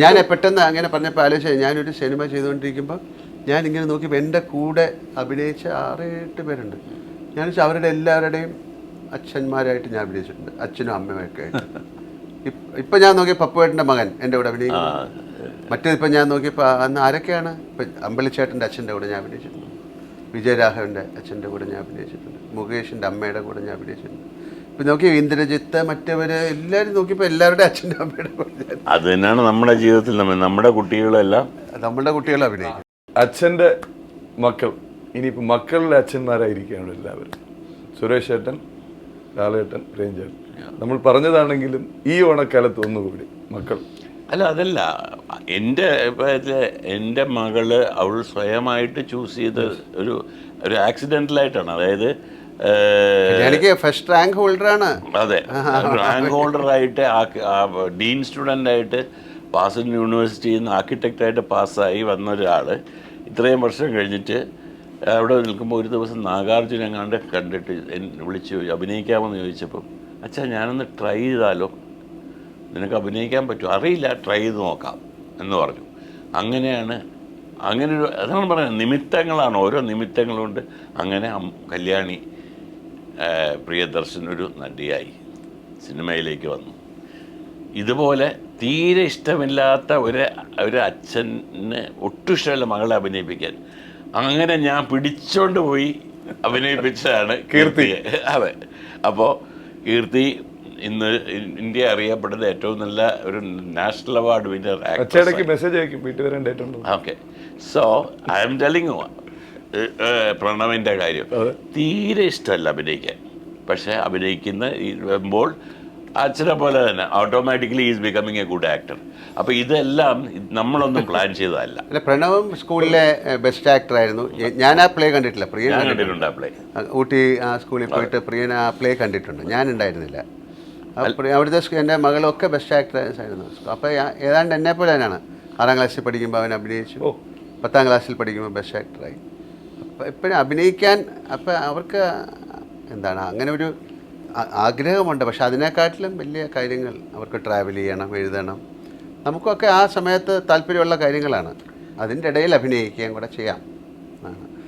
ഞാൻ പെട്ടെന്ന് അങ്ങനെ പറഞ്ഞപ്പോൾ ആലോചിച്ച, ഞാനൊരു സിനിമ ചെയ്തുകൊണ്ടിരിക്കുമ്പോൾ ഞാൻ ഇങ്ങനെ നോക്കിയപ്പോൾ എൻ്റെ കൂടെ അഭിനയിച്ച 6-8 പേരുണ്ട്. ഞാൻ അവരുടെ എല്ലാവരുടെയും അച്ഛന്മാരായിട്ട് ഞാൻ അഭിനയിച്ചിട്ടുണ്ട്, അച്ഛനും അമ്മയുമൊക്കെ ആയിട്ട്. ഇപ്പം ഞാൻ നോക്കിയ പപ്പുവേട്ടൻ്റെ മകൻ എൻ്റെ കൂടെ അഭിനയിക്കുന്നു. മറ്റേതിപ്പോൾ ഞാൻ നോക്കിയപ്പോൾ അന്ന് ആരൊക്കെയാണ്, ഇപ്പം അമ്പലിച്ചേട്ടൻ്റെ അച്ഛൻ്റെ കൂടെ ഞാൻ അഭിനയിച്ചിട്ടുണ്ട്, വിജയരാഘവൻ്റെ അച്ഛൻ്റെ കൂടെ ഞാൻ അഭിനയിച്ചിട്ടുണ്ട്, മുകേഷിൻ്റെ അമ്മയുടെ കൂടെ ഞാൻ അഭിനയിച്ചിട്ടുണ്ട്. ഇപ്പം നോക്കി ഇന്ദ്രജിത്ത് മറ്റവർ എല്ലാവരും നോക്കിയപ്പോൾ എല്ലാവരുടെ അച്ഛൻ്റെ അമ്മയുടെ കൂടെ. അത് തന്നെയാണ് നമ്മുടെ ജീവിതത്തിൽ നമ്മുടെ കുട്ടികളെല്ലാം നമ്മളുടെ കുട്ടികൾ അഭിനയിക്കും. അച്ഛൻ്റെ മക്കൾ ഇനിയിപ്പോൾ മക്കളുടെ അച്ഛന്മാരായിരിക്കുകയാണ് എല്ലാവരും. സുരേഷ് ഏട്ടൻ, ലാലേട്ടൻ, രഞ്ജൻ. നമ്മൾ പറഞ്ഞതാണെങ്കിലും ഈ ഓണക്കാലത്ത് ഒന്നുകൂടി മക്കൾ. അല്ല, അതല്ല, എൻ്റെ മകള് അവൾ സ്വയമായിട്ട് ചൂസ് ചെയ്ത് ഒരു ആക്സിഡൻ്റലായിട്ടാണ്. അതായത് എനിക്ക് ഫസ്റ്റ് റാങ്ക് ഹോൾഡറാണ്. അതെ, റാങ്ക് ഹോൾഡറായിട്ട് ഡീൻ സ്റ്റുഡൻ്റായിട്ട് പാസൻ യൂണിവേഴ്സിറ്റിയിൽ നിന്ന് ആർക്കിടെക്റ്റായിട്ട് പാസ്സായി വന്ന ഒരാൾ ഇത്രയും വർഷം കഴിഞ്ഞിട്ട് അവിടെ നിൽക്കുമ്പോൾ ഒരു ദിവസം നാഗാർജുന എങ്ങാണ്ട് കണ്ടിട്ട് വിളിച്ച് അഭിനയിക്കാമെന്ന് ചോദിച്ചപ്പം, അച്ഛാ ഞാനൊന്ന് ട്രൈ ചെയ്താലോ, നിനക്ക് അഭിനയിക്കാൻ പറ്റുമോ? അറിയില്ല, ട്രൈ ചെയ്ത് നോക്കാം എന്ന് പറഞ്ഞു. അങ്ങനെയൊരു അതാണ് പറയുന്നത്, നിമിത്തങ്ങളാണ്, ഓരോ നിമിത്തങ്ങളുണ്ട്. അങ്ങനെ കല്യാണി പ്രിയദർശൻ ഒരു നടിയായി സിനിമയിലേക്ക് വന്നു. ഇതുപോലെ തീരെ ഇഷ്ടമില്ലാത്ത ഒരു അച്ഛന് ഒട്ടും ഇഷ്ടമല്ല മകളെ അഭിനയിപ്പിക്കാൻ. അങ്ങനെ ഞാൻ പിടിച്ചോണ്ട് പോയി അഭിനയിപ്പിച്ചതാണ് കീർത്തിയെ. അതെ, അപ്പോൾ കീർത്തി ഇന്ന് ഇന്ത്യ അറിയപ്പെടുന്ന ഏറ്റവും നല്ല ഒരു national award winner actor. Okay, so I am telling you, പ്രണവിൻ്റെ കാര്യം തീരെ ഇഷ്ടമല്ല അഭിനയിക്കാൻ. പക്ഷേ വരുമ്പോൾ അച്ഛനെ പോലെ തന്നെ automatically is becoming a good actor. അപ്പോൾ ഇതെല്ലാം നമ്മളൊന്നും പ്ലാൻ ചെയ്തതല്ല. അല്ല, പ്രണവും സ്കൂളിലെ ബെസ്റ്റ് ആക്ടർ ആയിരുന്നു. ഞാൻ ആ പ്ലേ കണ്ടിട്ടില്ല. പ്രിയൻ കണ്ടിട്ടുണ്ട്. ആ പ്ലേ ഊട്ടി ആ സ്കൂളിൽ പോയിട്ട് പ്രിയൻ ആ പ്ലേ കണ്ടിട്ടുണ്ട്. ഞാൻ ഉണ്ടായിരുന്നില്ല. അവിടുത്തെ എൻ്റെ മകളൊക്കെ ബെസ്റ്റ് ആക്ടേഴ്സ് ആയിരുന്നു. അപ്പോൾ ഏതാണ്ട് എന്നെ പോലെ തന്നെയാണ്. 6ാം ക്ലാസ്സിൽ പഠിക്കുമ്പോൾ അവൻ അഭിനയിച്ചു, 10ാം ക്ലാസ്സിൽ പഠിക്കുമ്പോൾ ബെസ്റ്റ് ആക്ടറായി. അപ്പോൾ എപ്പോഴും അഭിനയിക്കാൻ അപ്പോൾ അവർക്ക് എന്താണ് അങ്ങനെ ഒരു ആഗ്രഹമുണ്ട്. പക്ഷെ അതിനെക്കാട്ടിലും വലിയ കാര്യങ്ങൾ അവർക്ക് ട്രാവൽ ചെയ്യണം, എഴുതണം. നമുക്കൊക്കെ ആ സമയത്ത് താല്പര്യമുള്ള കാര്യങ്ങളാണ്. അതിൻ്റെ ഇടയിൽ അഭിനയിക്കുകയും കൂടെ ചെയ്യാം.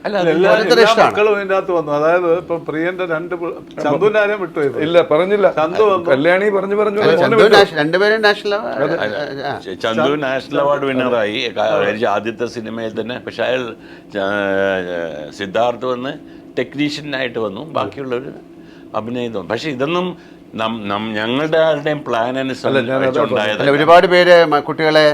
അല്ല എല്ലാ ഓരോരുത്തരുടെ ഇഷ്ടമാണ്. മക്കളും ഇതിന്റെ അകത്ത് വന്നു. അതായത് ഇപ്പൊ പ്രിയന്റെ ചന്തുവിന്റെ ആരെയും വിട്ടുപോയത് ഇല്ല പറഞ്ഞില്ല, ചന്തു വന്നു. കല്യാണി പറഞ്ഞു രണ്ടുപേരും നാഷണൽ ചന്തു നാഷണൽ അവാർഡ് വിന്നറായി ആദ്യത്തെ സിനിമയിൽ തന്നെ. പക്ഷെ അയാൾ സിദ്ധാർത്ഥ് വന്ന് ടെക്നീഷ്യനായിട്ട് വന്നു, ബാക്കിയുള്ളവർ അഭിനയിച്ചു. പക്ഷെ ഇതൊന്നും ഞങ്ങളുടെ ആരുടെയും പ്ലാൻ അനുസരിച്ചുണ്ടായത്. ഒരുപാട് പേര് കുട്ടികളെ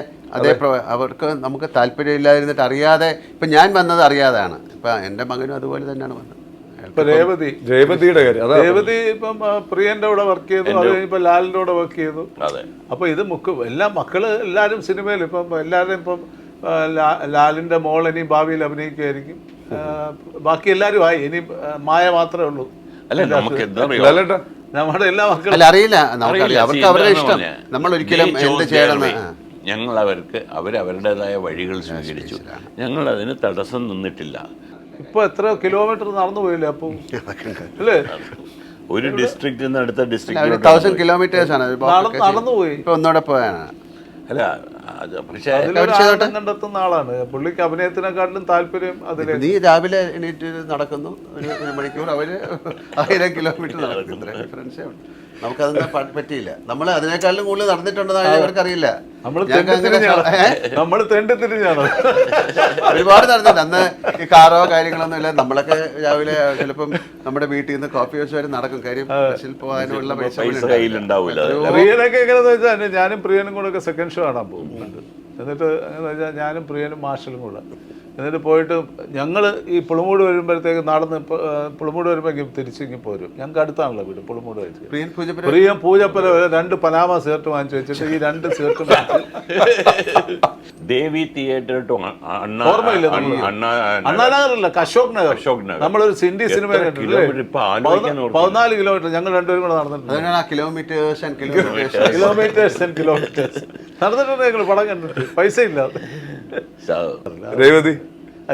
അവർക്ക് നമുക്ക് താല്പര്യമില്ലാതിരുന്നിട്ട് അറിയാതെ, ഇപ്പം ഞാൻ വന്നത് അറിയാതാണ്. ഇപ്പം എൻ്റെ മകനും അതുപോലെ തന്നെയാണ് വന്നത്. ഇപ്പൊ രേവതിയുടെ കാര്യം, രേവതി ഇപ്പം പ്രിയന്റെ കൂടെ വർക്ക് ചെയ്തു, അത് ഇപ്പൊ ലാലിന്റെ കൂടെ വർക്ക് ചെയ്തു. അതെ. അപ്പൊ ഇത് എല്ലാ മക്കള് എല്ലാരും സിനിമയിൽ ഇപ്പം എല്ലാവരും ഇപ്പം ലാലിന്റെ മോൾ ഇനി ഭാവിയിൽ അഭിനയിക്കുമായിരിക്കും. ബാക്കി എല്ലാരും ആയി, ഇനി മായ മാത്രമേ ഉള്ളൂ. അല്ല നമുക്ക് എന്താ അറിയാം, നമ്മുടെ എല്ലാ മക്കളും അല്ല അറിയില്ല, നമുക്കറിയാം അവർക്ക് അവരുടെ ഇഷ്ടം. നമ്മൾ ഒരിക്കലും എന്ത് ചെയ്യണമെന്ന് ഞങ്ങൾ അവരുടേതായ വഴികൾ സ്വീകരിച്ചു. ഞങ്ങൾ അതിന് തടസ്സം നിന്നിട്ടില്ല. ഇപ്പൊ എത്ര കിലോമീറ്റർ നടന്നു പോയില്ലേ അപ്പൊ അല്ലേ? ഒരു ഡിസ്ട്രിക്റ്റിൽ നിന്ന് അടുത്ത 1000 കിലോമീറ്റേഴ്സ് ആണ് നടന്നു പോയി. ഇപ്പൊ ഒന്നുകൂടെ പോയാണ്. അല്ല പക്ഷേ കണ്ടെത്തുന്ന ആളാണ് പുള്ളിക്ക്. അഭിനയത്തിനെക്കാട്ടിലും താല്പര്യം അതില്. നീ രാവിലെ എണീറ്റ് നടക്കുന്നു, ഒരു മണിക്കൂർ, അവര് 1000 കിലോമീറ്റർ നടക്കുന്നു. ഡിഫറൻസേ ഉണ്ട്. നമുക്കതൊന്നും പറ്റിയില്ല. നമ്മൾ അതിനേക്കാളും കൂടുതൽ നടന്നിട്ടുണ്ടെന്നാണ് അവർക്കറിയില്ല. നമ്മൾ തെണ്ടി തിരിഞ്ഞാണ് ഒരുപാട് നടന്നിട്ടുണ്ട്. അന്ന് ഈ കാറോ കാര്യങ്ങളൊന്നും ഇല്ല. നമ്മളൊക്കെ രാവിലെ ചിലപ്പം നമ്മുടെ വീട്ടിൽ നിന്ന് കോഫി ഹൗസ് വരെ നടക്കും. കാര്യം ബസ്സിൽ പോകാനുള്ള പൈസ കയ്യിലുണ്ടാവില്ല. പ്രിയനൊക്കെ എങ്ങനെയാന്ന് വെച്ചാൽ ഞാനും പ്രിയനും കൂടെ ഒക്കെ സെക്കൻഡ് ഷോ കാണാൻ പോകുന്നുണ്ട്. എന്നിട്ട് എങ്ങനെയാ വെച്ചാൽ ഞാനും പ്രിയനും മാർഷലും കൂടെ എന്നിട്ട് പോയിട്ട് ഞങ്ങൾ ഈ പുളിമൂട് വരുമ്പോഴത്തേക്ക് നടന്ന് പുളിമൂട് വരുമ്പോഴേക്കും തിരിച്ചിങ്ങി പോരും. ഞങ്ങൾക്ക് അടുത്താണല്ലോ വീട് പുളിമൂട് വെച്ച്. പ്രിയം പൂജപ്പര 2 പനാമ സേർട്ട് വാങ്ങിച്ചു വെച്ചിട്ട് ഈ 2 സേർട്ട് ദേവി തിയേറ്റർ ടു ഓർമ്മയില്ല, അണ്ണാനഗറില്ല, അശോക് നഗർ. നമ്മളൊരു സിൻഡി സിനിമ കണ്ടിട്ടില്ലേ? 14 കിലോമീറ്റർ ഞങ്ങൾ രണ്ടുപേരും കൂടെ നടന്നിട്ടുണ്ട്. കിലോമീറ്റേഴ്സ് നടന്നിട്ടുണ്ട്. ഞങ്ങൾ പടം കണ്ടിട്ട് പൈസ ഇല്ലാതെ. രേവതി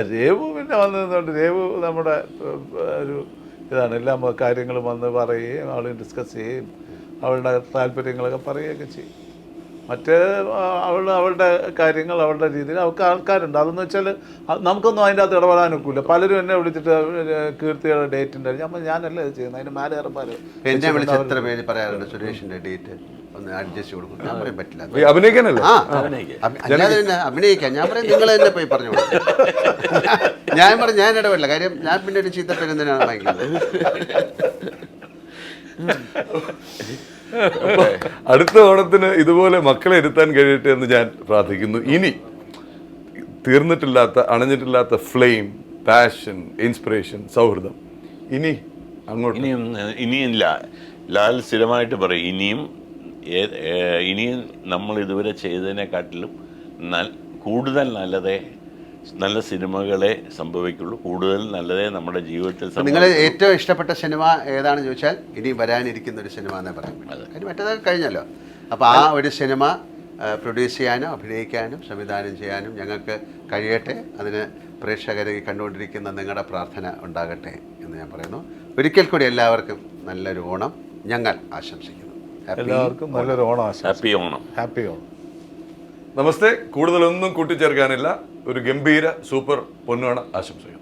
രേവു പിന്നെ വന്നതുകൊണ്ട് രേവു നമ്മുടെ ഒരു ഇതാണ്. എല്ലാ കാര്യങ്ങളും വന്ന് പറയുകയും അവളെ ഡിസ്കസ് ചെയ്യുകയും അവളുടെ താല്പര്യങ്ങളൊക്കെ പറയുകയൊക്കെ ചെയ്യും. മറ്റേ അവളുടെ കാര്യങ്ങൾ അവളുടെ രീതിയിൽ അവൾക്ക് ആൾക്കാരുണ്ട്. അതെന്ന് വെച്ചാൽ നമുക്കൊന്നും അതിൻ്റെ അകത്ത് ഇടപെടാൻ ഒക്കില്ല. പലരും എന്നെ വിളിച്ചിട്ട് കീർത്തിയുടെ ഡേറ്റിൻ്റെ ഞാനല്ല ഇത് ചെയ്യുന്നത്, അതിന് മേലെ ഇറപ്പാലും എന്നെ വിളിച്ച് എത്ര പേര് പറയാറുണ്ട് സുരേഷിന്റെ ഡേറ്റ് ഒന്ന് അഡ്ജസ്റ്റ് കൊടുക്കും. ഞാൻ പറയാൻ പറ്റില്ല, അഭിനയിക്കാനല്ലേ? അല്ലാതെ തന്നെ അഭിനയിക്കാം. ഞാൻ പറയും നിങ്ങൾ തന്നെ പോയി പറഞ്ഞു. ഞാൻ പറഞ്ഞു ഞാൻ ഇടപെടില്ല. കാര്യം ഞാൻ പിന്നെ ഒരു ചീത്ത പേര് എന്തിനാണ് വാങ്ങിക്കുന്നത്. അടുത്ത ഓണത്തിന് ഇതുപോലെ മക്കളെ ഇരുത്താൻ കഴിയട്ടെ എന്ന് ഞാൻ പ്രാർത്ഥിക്കുന്നു. ഇനി തീർന്നിട്ടില്ലാത്ത അണഞ്ഞിട്ടില്ലാത്ത ഫ്ലെയിം, പാഷൻ, ഇൻസ്പിറേഷൻ, സൗഹൃദം ഇനി അങ്ങോട്ട് ഇനിയില്ല. ലാൽ സ്ഥിരമായിട്ട് പറയും ഇനിയും നമ്മൾ ഇതുവരെ ചെയ്തതിനെക്കാട്ടിലും കൂടുതൽ നല്ല സിനിമകളെ സംഭവിക്കുള്ളൂ, കൂടുതൽ നല്ലതേ നമ്മുടെ ജീവിതത്തിൽ. നിങ്ങൾ ഏറ്റവും ഇഷ്ടപ്പെട്ട സിനിമ ഏതാണെന്ന് ചോദിച്ചാൽ ഇനി വരാനിരിക്കുന്ന ഒരു സിനിമ എന്നേ പറയാൻ പറ്റും. അതിന് മറ്റേതൊക്കെ കഴിഞ്ഞല്ലോ. അപ്പോൾ ആ ഒരു സിനിമ പ്രൊഡ്യൂസ് ചെയ്യാനും അഭിനയിക്കാനും സംവിധാനം ചെയ്യാനും ഞങ്ങൾക്ക് കഴിയട്ടെ. അതിന് പ്രേക്ഷകരെ കണ്ടുകൊണ്ടിരിക്കുന്ന നിങ്ങളുടെ പ്രാർത്ഥന ഉണ്ടാകട്ടെ എന്ന് ഞാൻ പറയുന്നു. ഒരിക്കൽ കൂടി എല്ലാവർക്കും നല്ലൊരു ഓണം ഞങ്ങൾ ആശംസിക്കുന്നു. എല്ലാവർക്കും നല്ലൊരു ഓണം. ഹാപ്പി ഓണം. ഹാപ്പി ഓണം. നമസ്തേ. കൂടുതലൊന്നും കൂട്ടിച്ചേർക്കാനില്ല. ഒരു ഗംഭീര സൂപ്പർ പൊന്നോണ ആശംസകൾ.